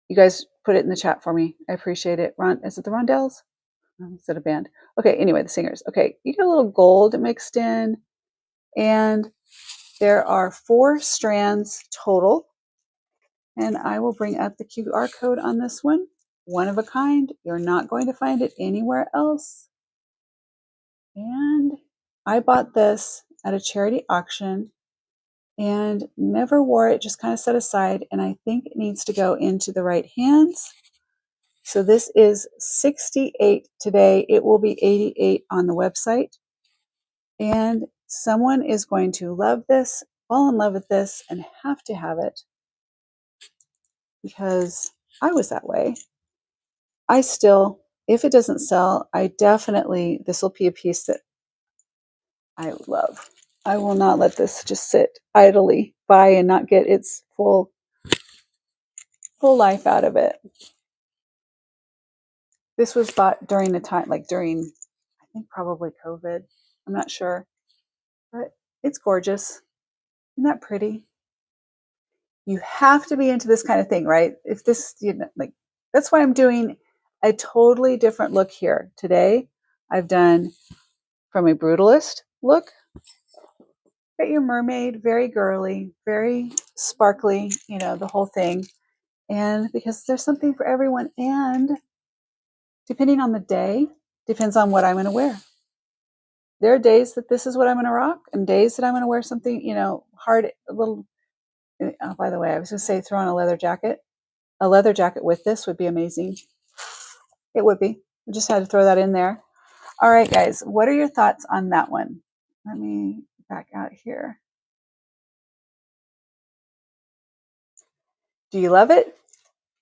A: You guys put it in the chat for me. I appreciate it. Is it the Rondelles? Is it a band? Okay, anyway, the singers. Okay, you get a little gold mixed in, and there are 4 strands total. And I will bring up the QR code on this one. One of a kind. You're not going to find it anywhere else. And I bought this at a charity auction and never wore it, just kind of set aside. And I think it needs to go into the right hands. So this is 68 today. It will be 88 on the website. And someone is going to love this, fall in love with this, and have to have it because I was that way. I still if it doesn't sell, this will be a piece that I love. I will not let this just sit idly by and not get its full life out of it. This was bought during the time, like during, I think probably COVID. I'm not sure, but it's gorgeous. Isn't that pretty? You have to be into this kind of thing, right? If this, like, that's why I'm doing a totally different look here. Today, I've done from a brutalist look. Get your mermaid, very girly, very sparkly, the whole thing. And because there's something for everyone. And depending on the day, depends on what I'm going to wear. There are days that this is what I'm going to rock, and days that I'm going to wear something, hard, a little. Oh, by the way, I was going to say throw on a leather jacket. A leather jacket with this would be amazing. It would be. I just had to throw that in there. All right, guys, what are your thoughts on that one? Let me back out here. Do you love it?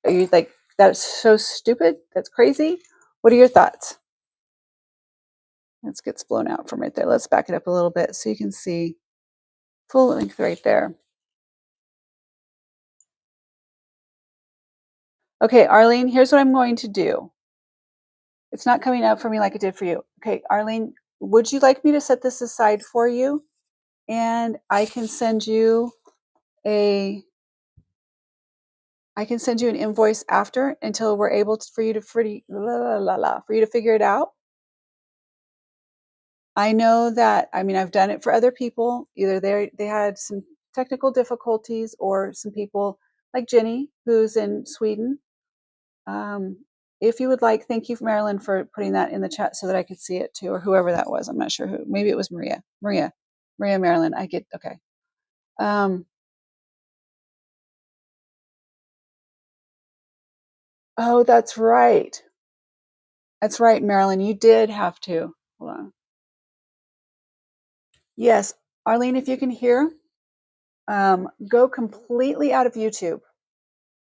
A: Are you like, that's so stupid? That's crazy? What are your thoughts? This gets blown out from right there. Let's back it up a little bit so you can see full length right there. Okay, Arlene, here's what I'm going to do. It's not coming up for me like it did for you. Okay, Arlene, would you like me to set this aside for you? And I can send you an invoice after until we're able to, for you to figure it out. I know that, I've done it for other people. Either they had some technical difficulties, or some people like Jenny, who's in Sweden. If you would like, thank you, Marilyn, for putting that in the chat so that I could see it too, or whoever that was. I'm not sure who. Maybe it was Maria. Marilyn. I get, okay. Oh, that's right. That's right, Marilyn. You did have to. Hold on. Yes, Arlene, if you can hear, go completely out of YouTube.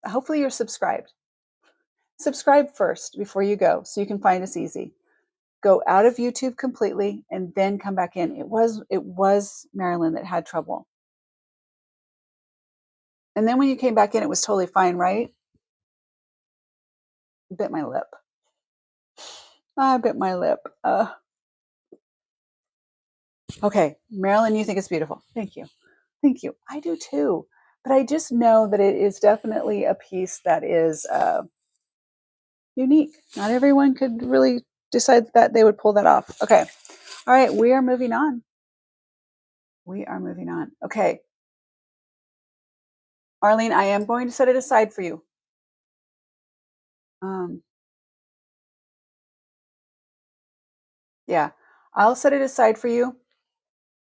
A: Hopefully you're subscribed. Subscribe first before you go so you can find us easy. Go out of YouTube completely and then come back in. It was Marilyn that had trouble. And then when you came back in, it was totally fine, right? Bit my lip. I bit my lip. Okay, Marilyn, you think it's beautiful. Thank you. Thank you. I do too. But I just know that it is definitely a piece that is unique. Not everyone could really decide that they would pull that off. Okay. All right. We are moving on. Okay. Arlene, I am going to set it aside for you. Yeah, I'll set it aside for you.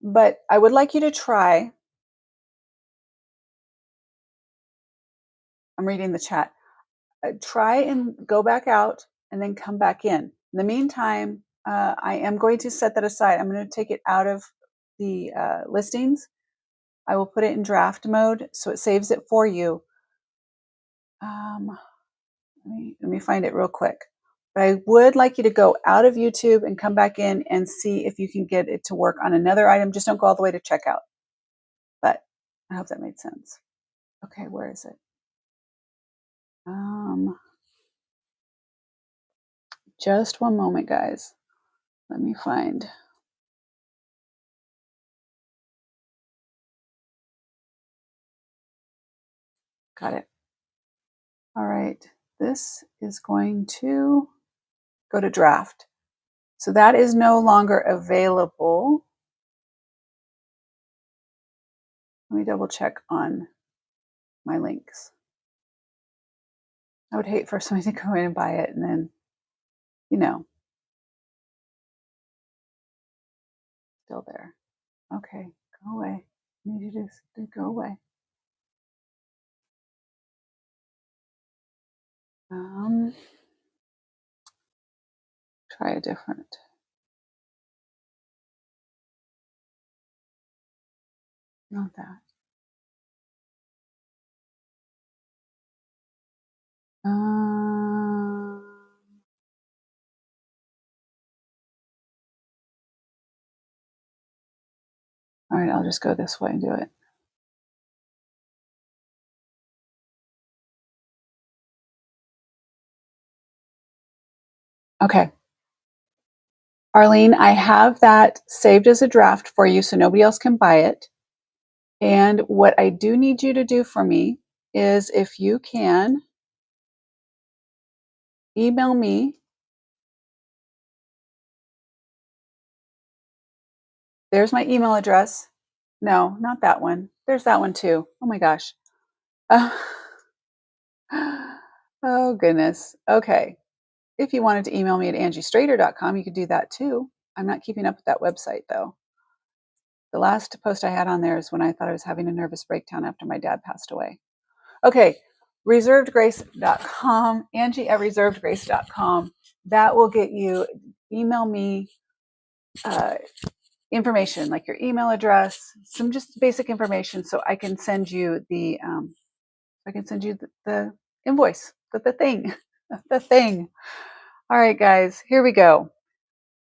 A: But I would like you to try. I'm reading the chat. Try and go back out and then come back in. In the meantime, I am going to set that aside. I'm going to take it out of the listings. I will put it in draft mode so it saves it for you. Let me find it real quick. But I would like you to go out of YouTube and come back in and see if you can get it to work on another item. Just don't go all the way to checkout. But I hope that made sense. Okay, where is it? Just one moment, guys. Let me find. Got it. All right. This is going to go to draft. So that is no longer available. Let me double check on my links. I would hate for somebody to go in and buy it and then, still there. Okay, go away. I need you to go away. Try a different. Not that. All right, I'll just go this way and do it. Okay. Arlene, I have that saved as a draft for you so nobody else can buy it. And what I do need you to do for me is if you can email me. There's my email address. No, not that one. There's that one too. Oh my gosh. Uh, oh goodness. Okay. If you wanted to email me at angiestrader.com, you could do that too. I'm not keeping up with that website though. The last post I had on there is when I thought I was having a nervous breakdown after my dad passed away. Okay, reservedgrace.com, Angie at reservedgrace.com. That will get you, email me information like your email address, some just basic information so I can send you the the invoice, the thing, the thing. All right, guys, here we go.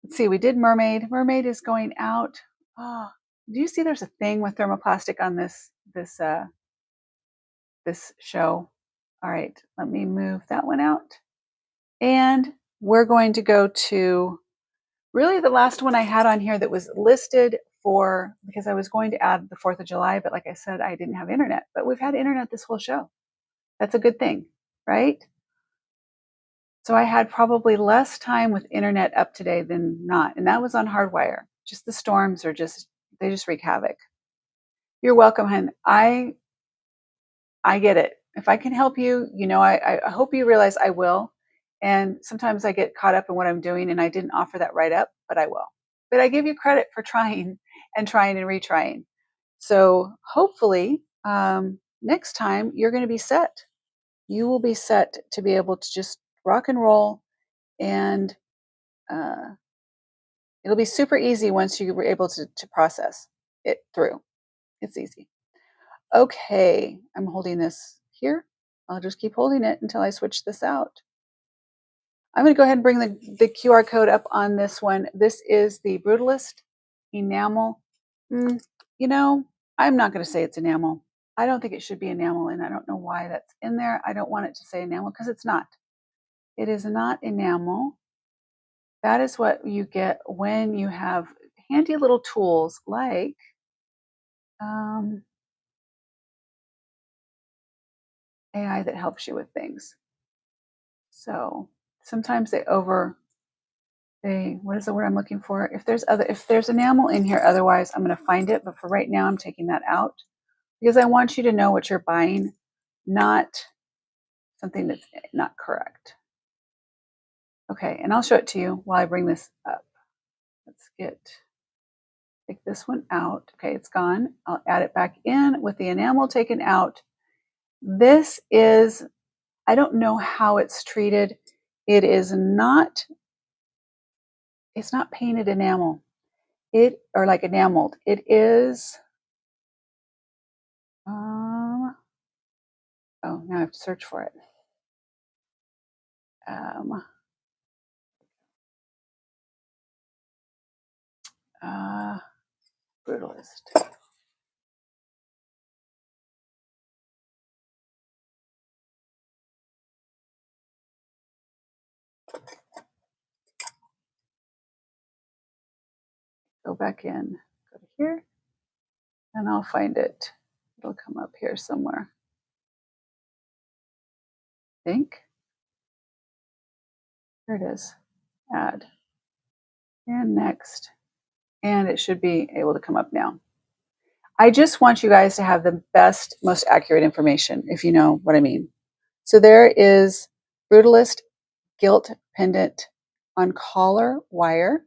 A: Let's see, we did mermaid. Mermaid is going out. Oh, do you see there's a thing with thermoplastic on this show? All right, let me move that one out. And we're going to go to really the last one I had on here that was listed for, because I was going to add the 4th of July, but like I said, I didn't have internet. But we've had internet this whole show. That's a good thing, right? So I had probably less time with internet up today than not. And that was on hardwire. Just the storms they just wreak havoc. You're welcome, hon. I get it. If I can help you, I hope you realize I will. And sometimes I get caught up in what I'm doing and I didn't offer that right up, but I will. But I give you credit for trying and retrying. So hopefully next time you're going to be set. You will be set to be able to just rock and roll, and it'll be super easy once you were able to process it through. It's easy. Okay, I'm holding this here. I'll just keep holding it until I switch this out. I'm going to go ahead and bring the QR code up on this one. This is the Brutalist enamel. I'm not going to say it's enamel. I don't think it should be enamel, and I don't know why that's in there. I don't want it to say enamel because it's not. It is not enamel. That is what you get when you have handy little tools like AI that helps you with things. So sometimes what is the word I'm looking for? If there's enamel in here, otherwise I'm going to find it. But for right now, I'm taking that out because I want you to know what you're buying, not something that's not correct. Okay, and I'll show it to you while I bring this up. Let's take this one out. Okay, it's gone. I'll add it back in with the enamel taken out. This is, I don't know how it's treated. It's not painted enamel. Or like enameled. It is, oh, now I have to search for it. Brutalist. Go back in, go to here, and I'll find it. It'll come up here somewhere. I think. Here it is. Add. And next. And it should be able to come up now. I just want you guys to have the best, most accurate information, if you know what I mean. So there is Brutalist gilt pendant on collar wire.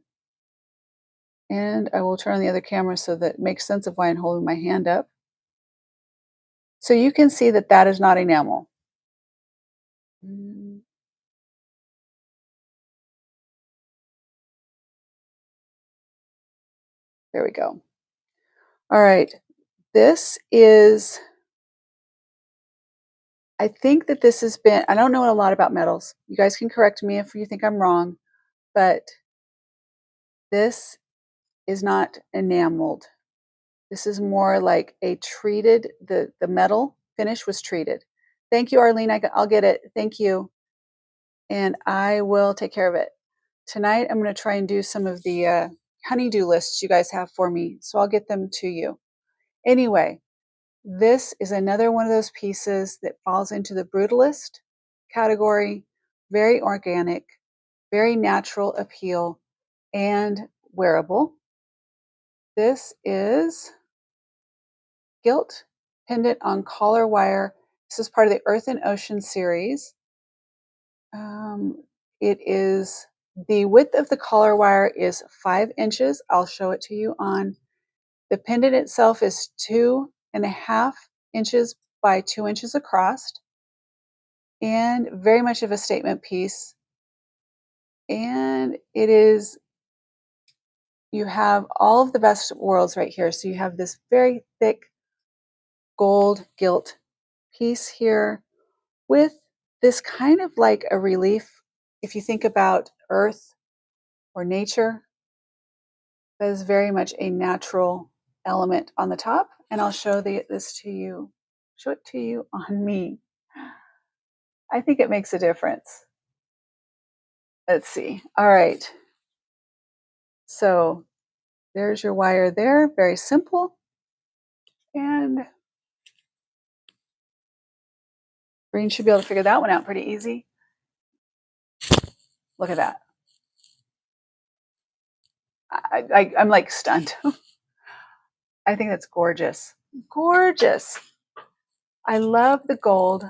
A: And I will turn on the other camera so that it makes sense of why I'm holding my hand up. So you can see that that is not enamel. There we go. All right. This is, I think that this has been, I don't know a lot about metals. You guys can correct me if you think I'm wrong, but this is not enameled. This is more like a treated, the metal finish was treated. Thank you, Arlene. I'll get it. Thank you. And I will take care of it. Tonight, I'm going to try and do some of the honeydew lists you guys have for me. So I'll get them to you. Anyway, this is another one of those pieces that falls into the brutalist category. Very organic, very natural appeal, and wearable. This is gilt pendant on collar wire. This is part of the Earth and Ocean series. It is, the width of the collar wire is 5 inches. I'll show it to you on. The pendant itself is 2.5 inches by 2 inches across, and very much of a statement piece. And it is, you have all of the best worlds right here. So you have this very thick gold gilt piece here with this kind of like a relief. If you think about earth or nature, that is very much a natural element on the top. And I'll show this to you, show it to you on me. I think it makes a difference. Let's see. All right. So there's your wire there, very simple. And Green should be able to figure that one out pretty easy. Look at that. I'm like stunned. I think that's gorgeous. Gorgeous. I love the gold.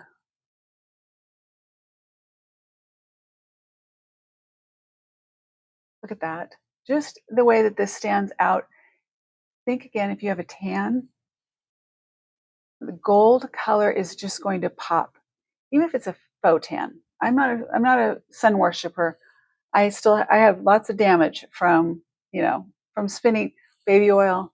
A: Look at that. Just the way that this stands out. Think again, if you have a tan, the gold color is just going to pop, even if it's a faux tan. I'm not a sun worshiper. I have lots of damage from, from spinning baby oil,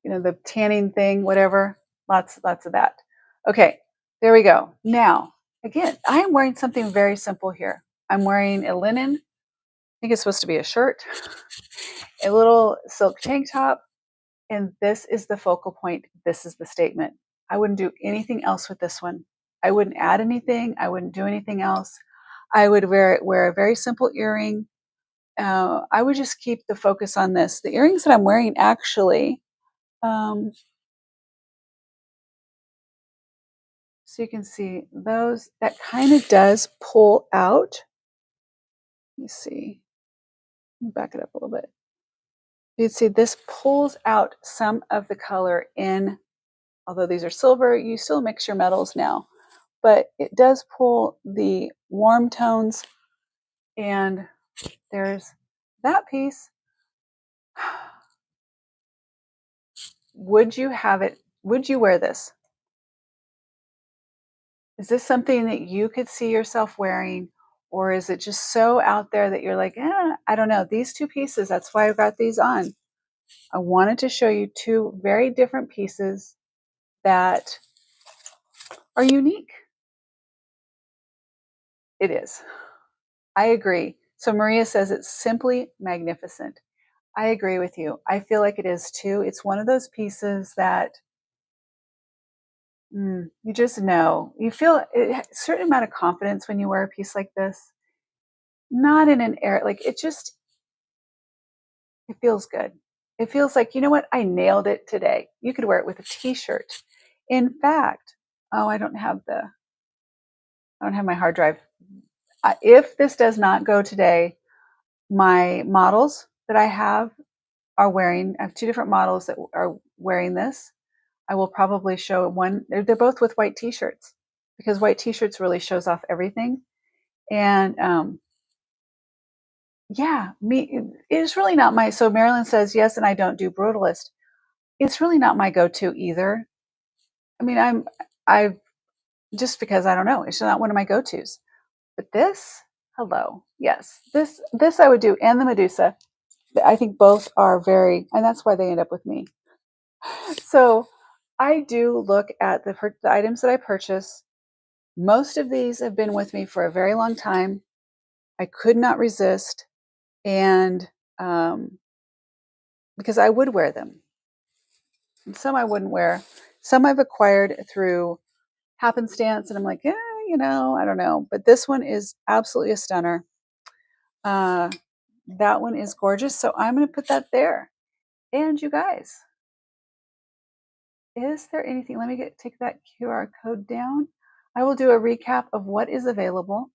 A: the tanning thing, whatever. Lots of that. Okay, there we go. Now, again, I'm wearing something very simple here. I'm wearing a linen, I think it's supposed to be a shirt, a little silk tank top, and this is the focal point. This is the statement. I wouldn't do anything else with this one. I wouldn't add anything. I wouldn't do anything else. I would wear a very simple earring. I would just keep the focus on this. The earrings that I'm wearing actually, so you can see those, that kind of does pull out. Let me see. Let me back it up a little bit. You can see this pulls out some of the color in, although these are silver, you still mix your metals now, but it does pull the warm tones. And there's that piece. Would you have it? Would you wear this? Is this something that you could see yourself wearing? Or is it just so out there that you're like, I don't know. These two pieces, that's why I've got these on. I wanted to show you two very different pieces that are unique. It is. I agree. So Maria says it's simply magnificent. I agree with you. I feel like it is too. It's one of those pieces that you just know. You feel a certain amount of confidence when you wear a piece like this. Not in an air, like it feels good. It feels like, you know what? I nailed it today. You could wear it with a t-shirt. In fact, I don't have my hard drive. If this does not go today, my models that I have I have 2 different models that are wearing this. I will probably show one. They're both with white t-shirts because white t-shirts really shows off everything. And it's really not my, so Marilyn says, yes, and I don't do brutalist. It's really not my go-to either. I mean, I've just because I don't know, it's not one of my go-tos. But this, hello, yes, this I would do, and the Medusa. I think both are very, and that's why they end up with me. So I do look at the items that I purchase. Most of these have been with me for a very long time. I could not resist, and because I would wear them. And some I wouldn't wear. Some I've acquired through happenstance, and I'm like, yeah, you know, I don't know. But this one is absolutely a stunner. That one is gorgeous. So I'm going to put that there. And you guys, is there anything? Let me take that QR code down. I will do a recap of what is available,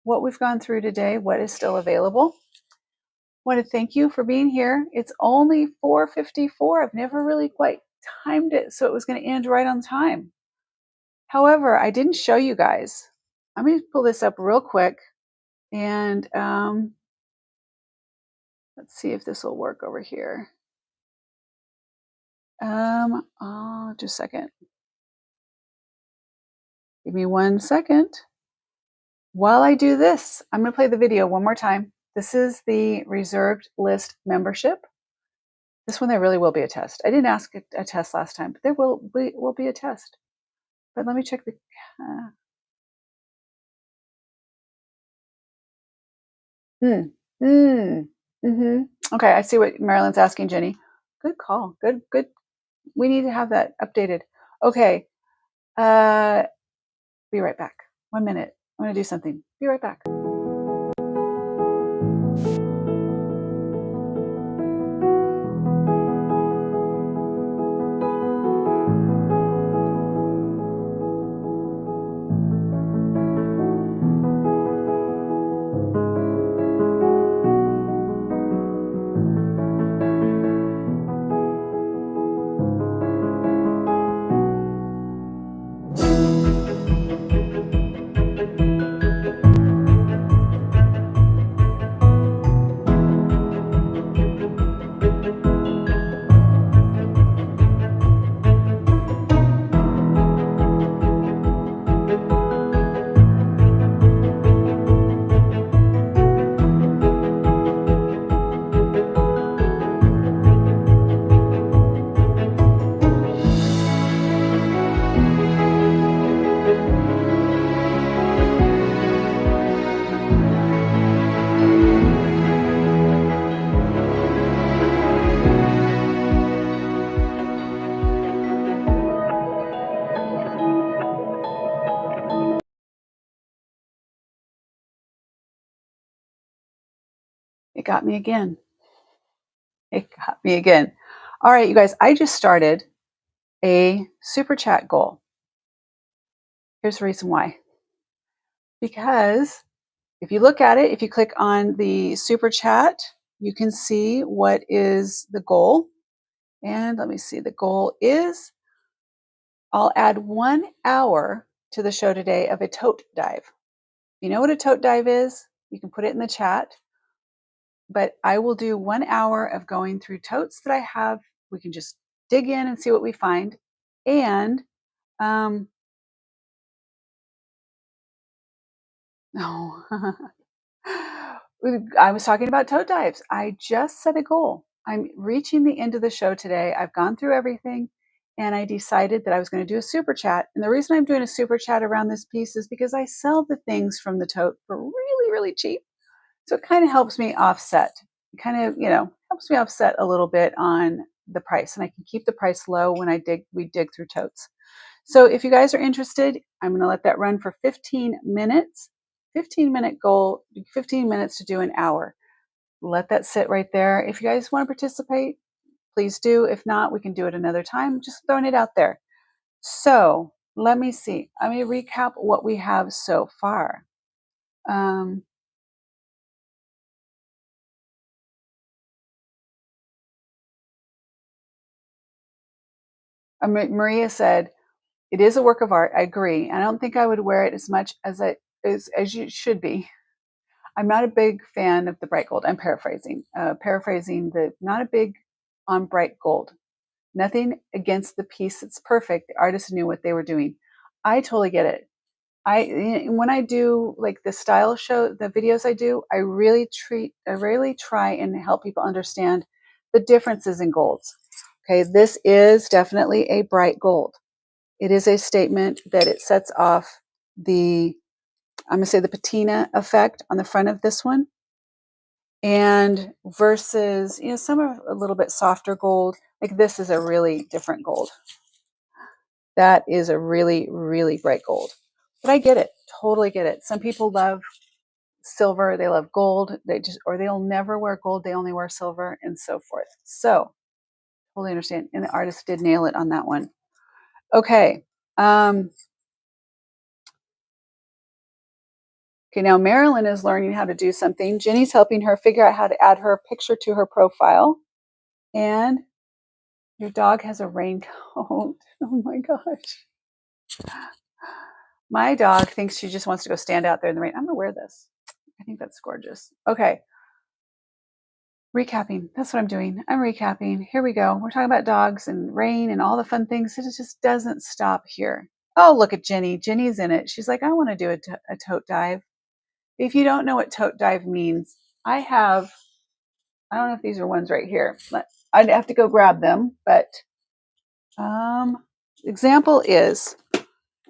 A: what we've gone through today, what is still available. I want to thank you for being here. It's only 4:54. I've never really quite timed it so it was going to end right on time. However, I didn't show you guys. I'm going to pull this up real quick and let's see if this will work over here. Just a second. Give me 1 second. While I do this, I'm going to play the video one more time. This is the reserved list membership. This one, there really will be a test. I didn't ask a test last time, but there will be a test. But let me check the. Okay, I see what Marilyn's asking, Jenny. Good call. Good. We need to have that updated. Okay. Be right back. 1 minute. I'm going to do something. Be right back. It got me again. All right, you guys, I just started a super chat goal. Here's the reason why. Because if you look at it, if you click on the super chat, you can see what is the goal. And let me see, the goal is I'll add 1 hour to the show today of a tote dive. You know what a tote dive is? You can put it in the chat. But I will do 1 hour of going through totes that I have. We can just dig in and see what we find. And no, I was talking about tote dives. I just set a goal. I'm reaching the end of the show today. I've gone through everything and I decided that I was going to do a super chat. And the reason I'm doing a super chat around this piece is because I sell the things from the tote for really, really cheap. So it kind of helps me offset. It kind of, helps me offset a little bit on the price, and I can keep the price low when we dig through totes. So if you guys are interested, I'm going to let that run for 15 minutes. 15-minute goal, 15 minutes to do an hour. Let that sit right there. If you guys want to participate, please do. If not, we can do it another time. Just throwing it out there. So let me see. Let me recap what we have so far. Maria said, it is a work of art. I agree. I don't think I would wear it as much as you should be. I'm not a big fan of the bright gold. I'm paraphrasing. Not a big on bright gold. Nothing against the piece. It's perfect. The artist knew what they were doing. I totally get it. When I do like the style show, the videos I do, I really try and help people understand the differences in golds. Okay, this is definitely a bright gold. It is a statement that it sets off I'm going to say the patina effect on the front of this one. And versus, some are a little bit softer gold. Like this is a really different gold. That is a really, really bright gold. But I get it. Totally get it. Some people love silver, they love gold, or they'll never wear gold, they only wear silver, and so forth. So totally understand. And the artist did nail it on that one. Okay. Okay, now Marilyn is learning how to do something. Jenny's helping her figure out how to add her picture to her profile. And your dog has a raincoat. Oh my gosh. My dog thinks she just wants to go stand out there in the rain. I'm going to wear this. I think that's gorgeous. Okay. Recapping. That's what I'm doing. I'm recapping. Here we go. We're talking about dogs and rain and all the fun things. It just doesn't stop here. Oh, look at Jenny. Jenny's in it. She's like, I want to do a tote dive. If you don't know what tote dive means, I don't know if these are ones right here. I'd have to go grab them, but example is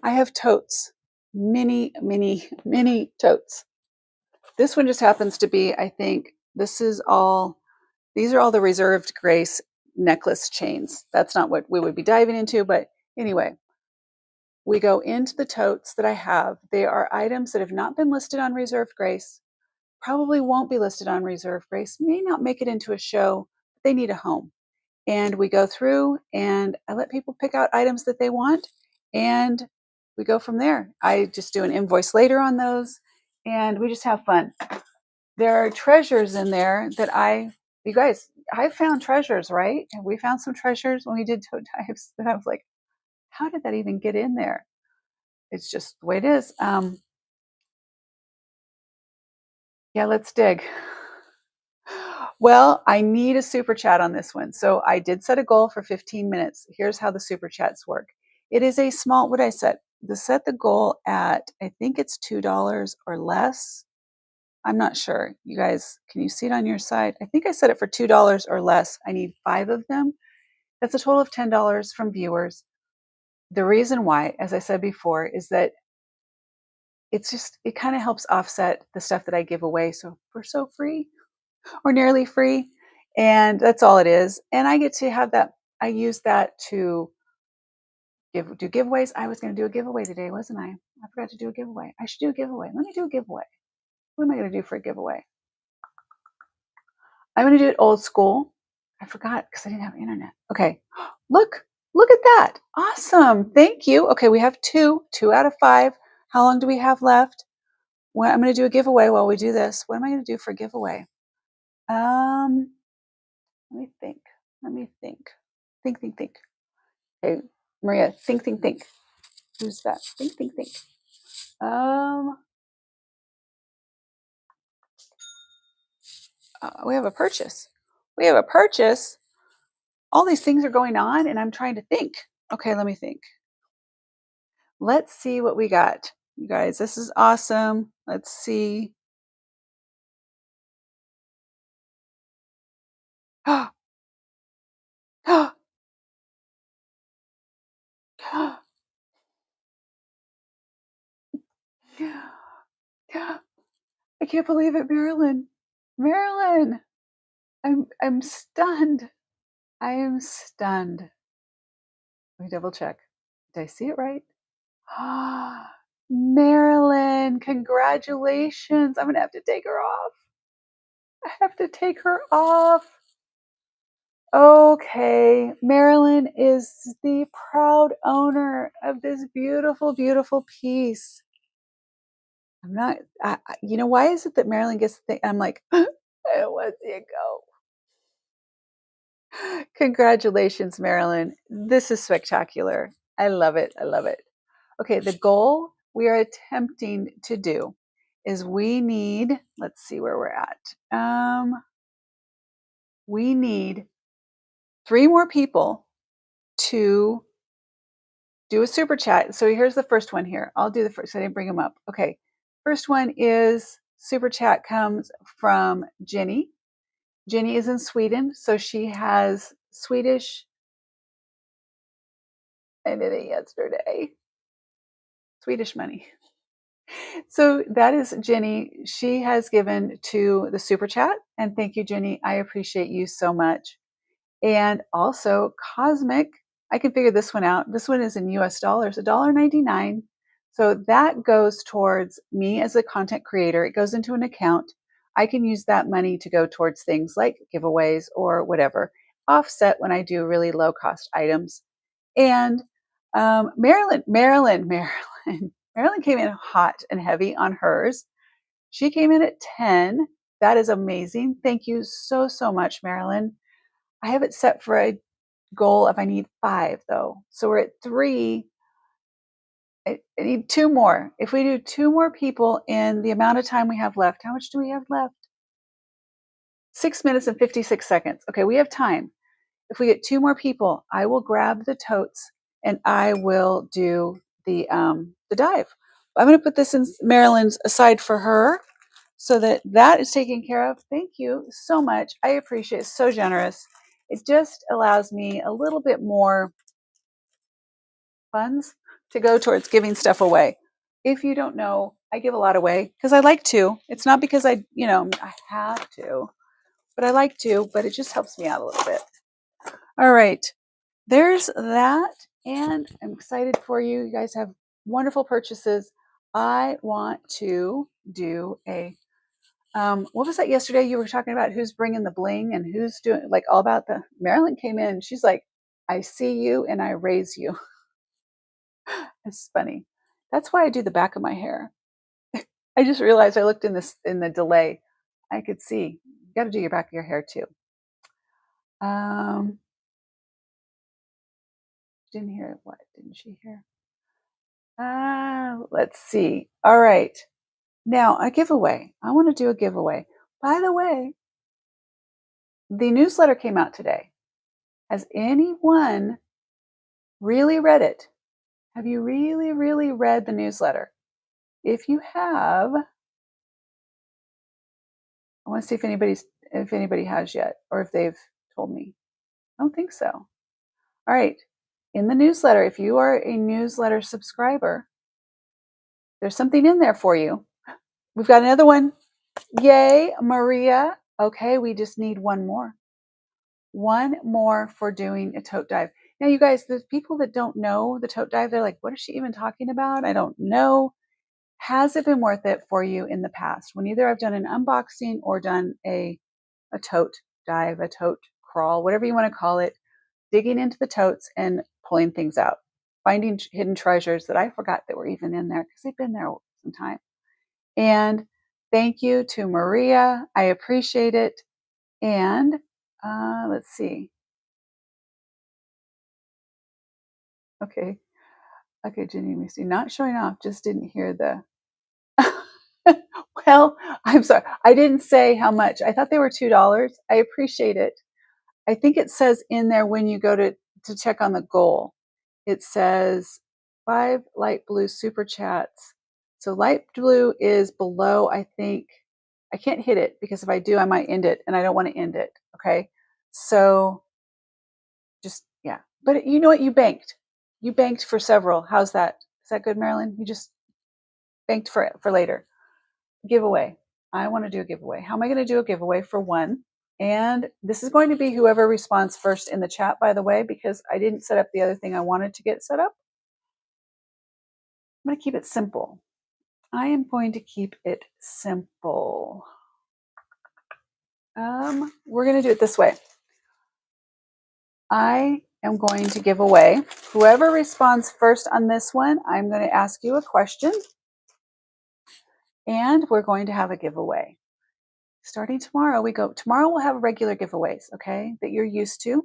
A: I have totes, many, many, many totes. This one just happens to be, I think, these are all the reserved grace necklace chains. That's not what we would be diving into, but anyway, we go into the totes that I have. They are items that have not been listed on reserved grace, probably won't be listed on reserved grace, may not make it into a show, but they need a home. And we go through and I let people pick out items that they want and we go from there. I just do an invoice later on those and we just have fun. There are treasures in there that I found treasures, right? And we found some treasures when we did tote dives that I was like, how did that even get in there? It's just the way it is. Yeah, let's dig. Well, I need a super chat on this one. So I did set a goal for 15 minutes. Here's how the super chats work. It is a small, what I set? Set the goal at, I think it's $2 or less. I'm not sure. You guys, can you see it on your side? I think I set it for $2 or less. I need 5 of them. That's a total of $10 from viewers. The reason why, as I said before, is that it kind of helps offset the stuff that I give away. So we're so free or nearly free. And that's all it is. And I get to have that. I use that to do giveaways. I was going to do a giveaway today, wasn't I? I forgot to do a giveaway. I should do a giveaway. Let me do a giveaway. What am I going to do for a giveaway? I'm going to do it old school. I forgot because I didn't have internet. Okay. Look at that. Awesome. Thank you. Okay. We have 2 out of 5. How long do we have left? Well, I'm going to do a giveaway while we do this. What am I going to do for a giveaway? Let me think. Think. Okay, Maria, think. Who's that? Think. We have a purchase. All these things are going on, and I'm trying to think. Okay, let me think. Let's see what we got, you guys. This is awesome. Let's see. I can't believe it, Marilyn. Marilyn, I'm stunned. I am stunned. Let me double check. Did I see it right? Marilyn, congratulations. I'm going to have to take her off. I have to take her off. Okay. Marilyn is the proud owner of this beautiful, beautiful piece. I'm not, why is it that Marilyn gets the thing? I'm like, I don't want to see it go. Congratulations, Marilyn. This is spectacular. I love it. Okay, the goal we are attempting to do is let's see where we're at. We need 3 more people to do a super chat. So here's the first one here. I'll do the first. I didn't bring them up. Okay, first one is super chat comes from Jenny. Jenny is in Sweden, so she has Swedish. I did it yesterday. Swedish money. So that is Jenny. She has given to the super chat. And thank you, Jenny. I appreciate you so much. And also Cosmic, I can figure this one out. This one is in US dollars, $1.99. So that goes towards me as a content creator. It goes into an account. I can use that money to go towards things like giveaways or whatever, offset when I do really low cost items. And Marilyn came in hot and heavy on hers. She came in at 10. That is amazing. Thank you so, so much, Marilyn. I have it set for a goal of I need 5 though. So we're at 3. I need 2 more. If we do 2 more people in the amount of time we have left, how much do we have left? 6 minutes and 56 seconds. Okay, we have time. If we get 2 more people, I will grab the totes and I will do the dive. I'm going to put this in Marilyn's aside for her so that that is taken care of. Thank you so much. I appreciate it. So generous. It just allows me a little bit more funds to go towards giving stuff away. If you don't know, I give a lot away because I like to. It's not because I have to, but I like to, but it just helps me out a little bit. All right. There's that. And I'm excited for you. You guys have wonderful purchases. I want to do a what was that yesterday you were talking about who's bringing the bling and who's doing like all about the Marilyn came in. She's like, I see you and I raise you. It's funny. That's why I do the back of my hair. I just realized I looked in the delay. I could see. You got to do your back of your hair too. Didn't hear what? Didn't she hear? Let's see. All right. Now, a giveaway. I want to do a giveaway. By the way, the newsletter came out today. Has anyone really read it? Have you really, really read the newsletter? If you have, I want to see if anybody has yet, or if they've told me. I don't think so. All right. In the newsletter, if you are a newsletter subscriber, there's something in there for you. We've got another one. Yay, Maria. Okay, we just need one more. One more for doing a tote dive. Now, you guys, the people that don't know the tote dive, they're like, what is she even talking about? I don't know. Has it been worth it for you in the past when either I've done an unboxing or done a tote dive, a tote crawl, whatever you want to call it, digging into the totes and pulling things out, finding hidden treasures that I forgot that were even in there because they've been there some time. And thank you to Maria. I appreciate it. And let's see. Okay. Okay, Jenny, let me see. Not showing off, just didn't hear the. Well, I'm sorry. I didn't say how much. I thought they were $2. I appreciate it. I think it says in there when you go to check on the goal, it says 5 light blue super chats. So light blue is below, I think. I can't hit it because if I do, I might end it and I don't want to end it. Okay. So just, yeah. But you know what? You banked. You banked for several. How's that? Is that good, Marilyn? You just banked for later. Giveaway. I want to do a giveaway. How am I going to do a giveaway for one? And this is going to be whoever responds first in the chat, by the way, because I didn't set up the other thing I wanted to get set up. I'm going to keep it simple. I am going to keep it simple. We're going to do it this way. I am going to give away, whoever responds first on this one, I'm going to ask you a question. And we're going to have a giveaway. Starting tomorrow, tomorrow we'll have regular giveaways, okay, that you're used to.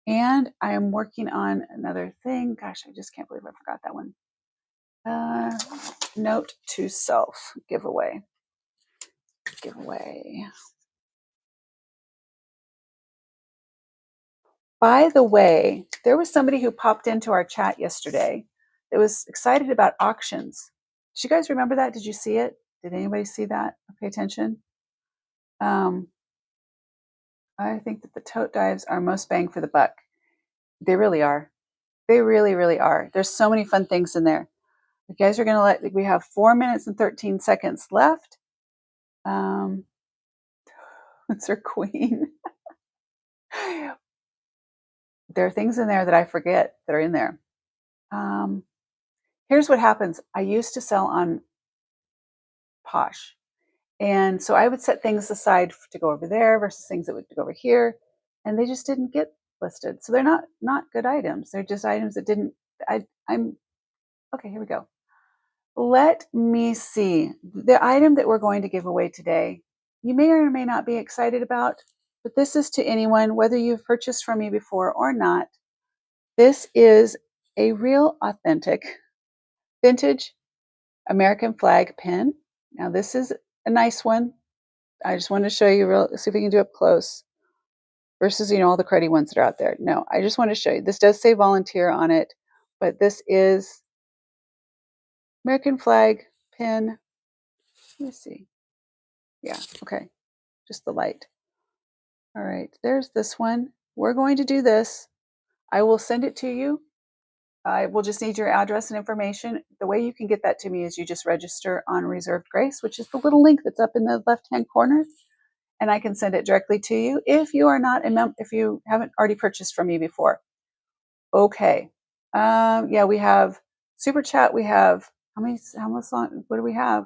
A: And I am working on another thing. Gosh, I just can't believe I forgot that one. Note to self giveaway. By the way, there was somebody who popped into our chat yesterday that was excited about auctions. Did you guys remember that? Did you see it? Did anybody see that? Pay attention. I think that the tote dives are most bang for the buck. They really are. They really, really are. There's so many fun things in there.
B: You guys are going to we have 4 minutes and 13 seconds left. It's our queen. There are things in there that I forget that are in there. Here's what happens. I used to sell on Posh. And so I would set things aside to go over there versus things that would go over here. And they just didn't get listed. So they're not good items. They're just items that didn't, I'm, okay, here we go. Let me see. The item that we're going to give away today, you may or may not be excited about, but this is to anyone, whether you've purchased from me before or not. This is a real authentic vintage American flag pin. Now this is a nice one. I just want to show you, see if we can do it up close versus, all the cruddy ones that are out there. No, I just want to show you. This does say volunteer on it, but this is American flag pin. Let me see. Yeah, okay. Just the light. All right, there's this one. We're going to do this. I will send it to you. I will just need your address and information. The way you can get that to me is you just register on Reserved Grace, which is the little link that's up in the left-hand corner, and I can send it directly to you if you are not if you haven't already purchased from me before. Okay. Yeah, we have super chat. We have how much long? What do we have?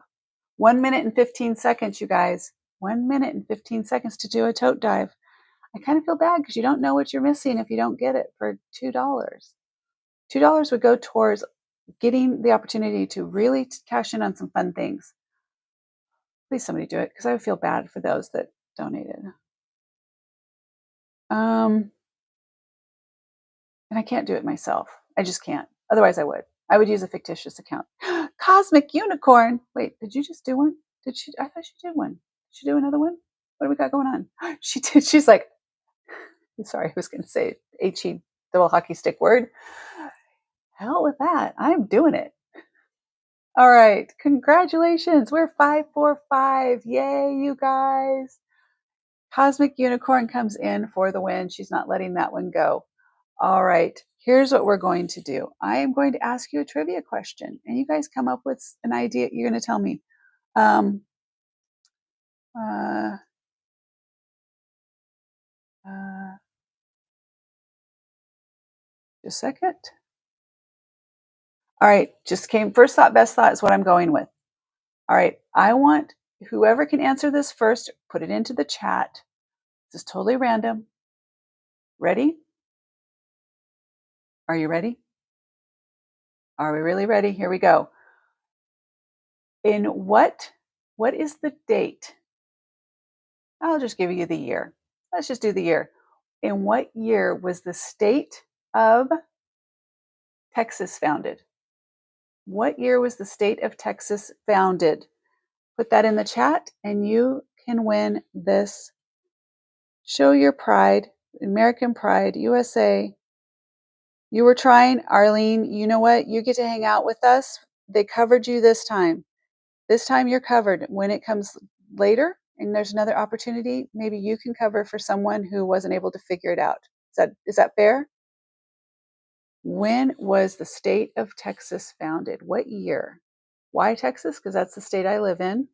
B: 1 minute and 15 seconds, you guys. 1 minute and 15 seconds to do a tote dive. I kind of feel bad because you don't know what you're missing if you don't get it for $2. $2 would go towards getting the opportunity to really cash in on some fun things. Please somebody do it because I would feel bad for those that donated. And I can't do it myself. I just can't. Otherwise I would. I would use a fictitious account. Cosmic Unicorn. Wait, did you just do one? Did she? I thought she did one. Did she do another one? What do we got going on? She did. She's like, sorry, I was going to say HE double hockey stick word. Hell with that. I'm doing it. All right. Congratulations. We're 545. Yay, you guys. Cosmic Unicorn comes in for the win. She's not letting that one go. All right. Here's what we're going to do. I am going to ask you a trivia question, and you guys come up with an idea. You're going to tell me. Just a second. All right. Just came first thought, best thought is what I'm going with. All right. I want whoever can answer this first, put it into the chat. This is totally random. Ready? Are you ready? Are we really ready? Here we go. In what is the date? I'll just give you the year. Let's just do the year. In what year was the state of Texas founded? What year was the state of Texas founded? Put that in the chat and you can win this. Show your pride, American pride, USA. You were trying, Arlene. You know what? You get to hang out with us. They covered you this time. This time you're covered. When it comes later and there's another opportunity, maybe you can cover for someone who wasn't able to figure it out. Is that fair? When was the state of Texas founded? What year? Why Texas? Because that's the state I live in.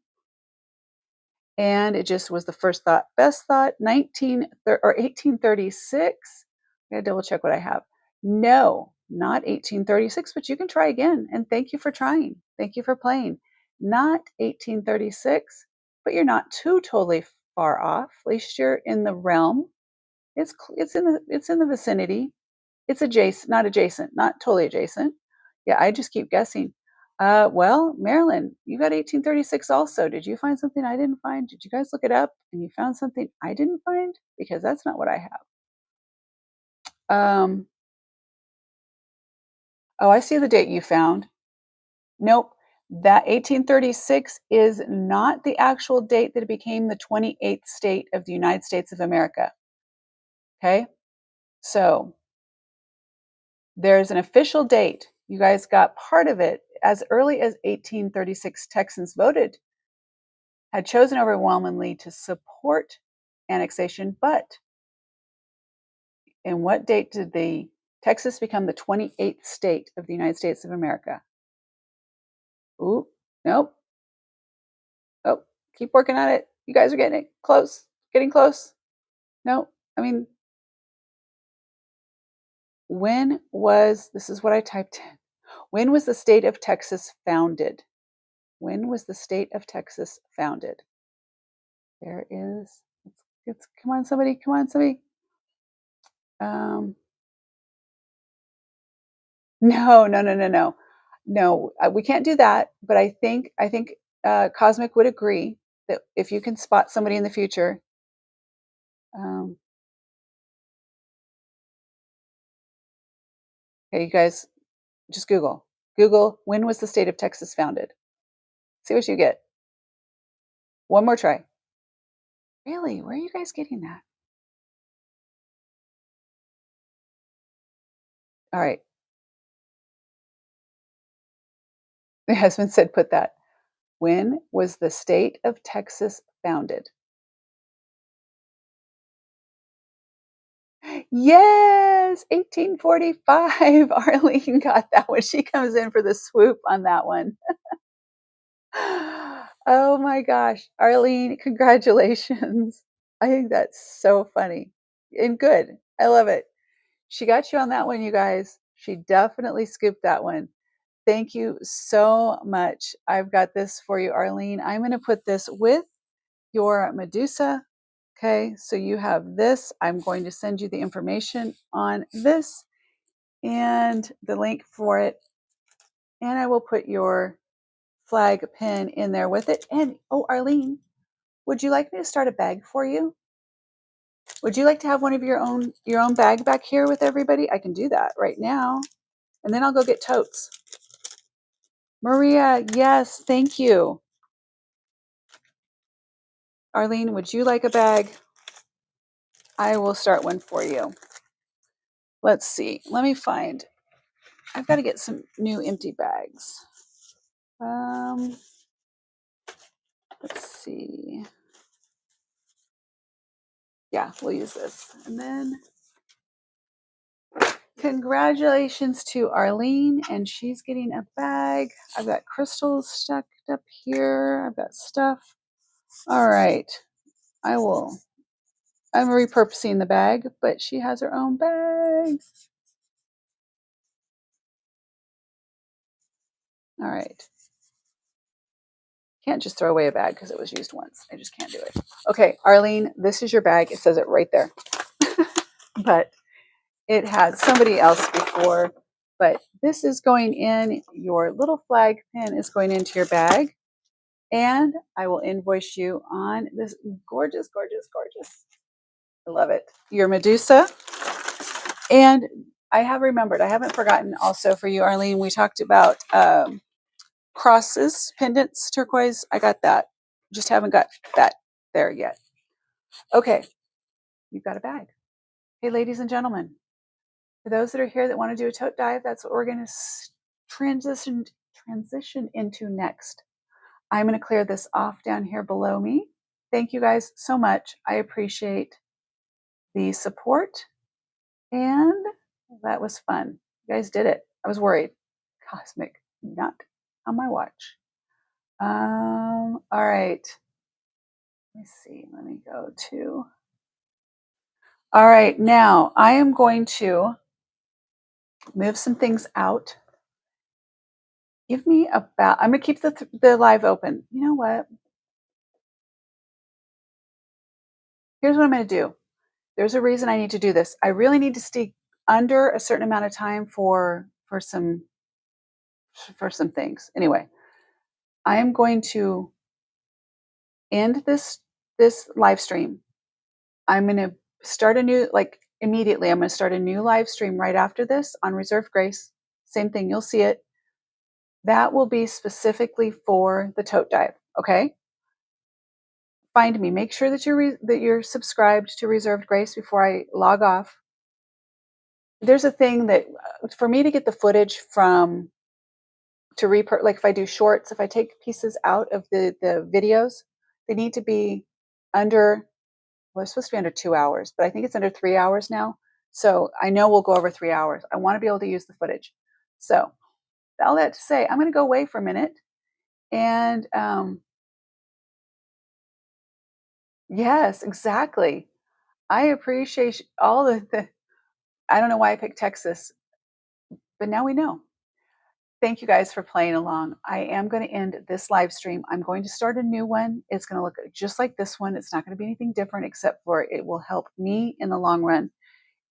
B: And it just was the first thought, best thought, 1836. I gotta double check what I have. No, not 1836, but you can try again. And thank you for trying. Thank you for playing. Not 1836, but you're not too totally far off. At least you're in the realm. It's in the vicinity. It's adjacent, not totally adjacent. Yeah, I just keep guessing. Well, Marilyn, you got 1836 also. Did you find something I didn't find? Did you guys look it up and you found something I didn't find? Because that's not what I have. Oh, I see the date you found. Nope. That 1836 is not the actual date that it became the 28th state of the United States of America. Okay? So there's an official date. You guys got part of it. As early as 1836, Texans had chosen overwhelmingly to support annexation, but in what date did Texas become the 28th state of the United States of America?
A: Ooh, nope. Oh, keep working on it. You guys are getting it close, getting close. No, I mean, this is what I typed in. When was the state of Texas founded? When was the state of Texas founded? There is, come on, somebody, come on, somebody. Um, no. No, we can't do that. But I think Cosmic would agree that if you can spot somebody in the future, um, okay, you guys, just Google. Google, when was the state of Texas founded? See what you get. One more try. Really? Where are you guys getting that? All right. My husband said, put that. When was the state of Texas founded? Yes, 1845. Arlene got that one. She comes in for the swoop on that one. Oh my gosh. Arlene, congratulations. I think that's so funny and good. I love it. She got you on that one, you guys. She definitely scooped that one. Thank you so much. I've got this for you, Arlene. I'm going to put this with your Medusa. Okay, so you have this. I'm going to send you the information on this and the link for it. And I will put your flag pin in there with it. And oh, Arlene, would you like me to start a bag for you? Would you like to have one of your own bag back here with everybody? I can do that right now. And then I'll go get totes. Maria, yes, thank you. Arlene, would you like a bag? I will start one for you. Let's see. Let me find. I've got to get some new empty bags. Let's see. Yeah, we'll use this. And then congratulations to Arlene, and she's getting a bag. I've got crystals stuck up here. I've got stuff. All right. I'm repurposing the bag, but she has her own bag. All right. Can't just throw away a bag because it was used once. I just can't do it. Okay, Arlene, this is your bag. It says it right there. But it had somebody else before. But this is going in. Your little flag pin is going into your bag. And I will invoice you on this gorgeous, gorgeous, gorgeous. I love it. Your Medusa. And I haven't forgotten also for you, Arlene, we talked about crosses, pendants, turquoise. I got that. Just haven't got that there yet. Okay, you've got a bag. Hey, ladies and gentlemen, for those that are here that want to do a tote dive, that's what we're going to transition into next. I'm going to clear this off down here below me. Thank you guys so much. I appreciate the support, and that was fun. You guys did it. I was worried. Cosmic, not on my watch. All right. Let me see. Let me go to. All right. Now I am going to move some things out. Give me about. I'm going to keep the live open. You know what? Here's what I'm going to do. There's a reason I need to do this. I really need to stay under a certain amount of time for some things. Anyway, I am going to end this live stream. I'm going to start a new, like immediately, I'm going to start a new live stream right after this on Reserved Grace. Same thing, you'll see it. That will be specifically for the tote dive. Okay. Find me. Make sure that you're subscribed to Reserved Grace before I log off. There's a thing that for me to get the footage from like if I do shorts, if I take pieces out of the videos, they need to be under, well, it's supposed to be under 2 hours, but I think it's under 3 hours now. So I know we'll go over 3 hours. I want to be able to use the footage. So all that to say, I'm going to go away for a minute. And yes, exactly. I appreciate all the I don't know why I picked Texas, but now we know. Thank you guys for playing along. I am going to end this live stream. I'm going to start a new one. It's going to look just like this one. It's not going to be anything different except for it will help me in the long run.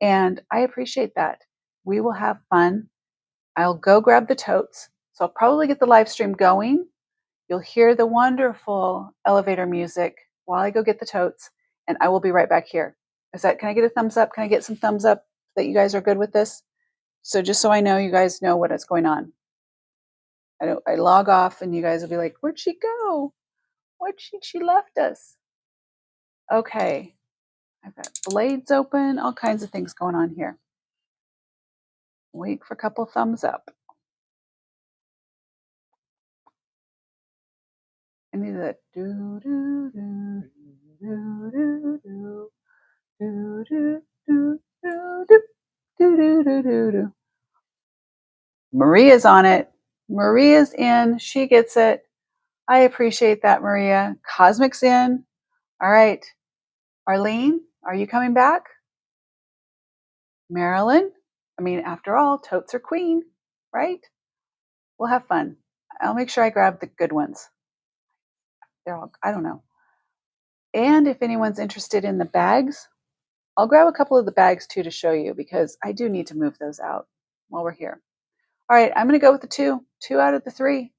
A: And I appreciate that. We will have fun. I'll go grab the totes. So I'll probably get the live stream going. You'll hear the wonderful elevator music while I go get the totes, and I will be right back here. Can I get a thumbs up? Can I get some thumbs up that you guys are good with this? So just so I know you guys know what is going on. I log off and you guys will be like, where'd she go? She left us? Okay. I've got blades open, all kinds of things going on here. Wait for a couple thumbs up. I need that do do do do do do do do do do do do do do. Maria's on it. Maria's in. She gets it. I appreciate that, Maria. Cosmic's in. All right. Arlene, are you coming back? Marilyn? I mean, after all, totes are queen, right? We'll have fun. I'll make sure I grab the good ones. They're all, I don't know. And if anyone's interested in the bags, I'll grab a couple of the bags too to show you because I do need to move those out while we're here. All right, I'm going to go with the two out of the three,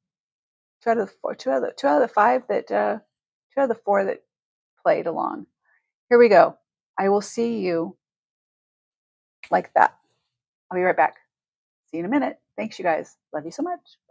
A: two out of the four, two out of the five that, two out of the four that played along. Here we go. I will see you like that. I'll be right back. See you in a minute. Thanks, you guys. Love you so much.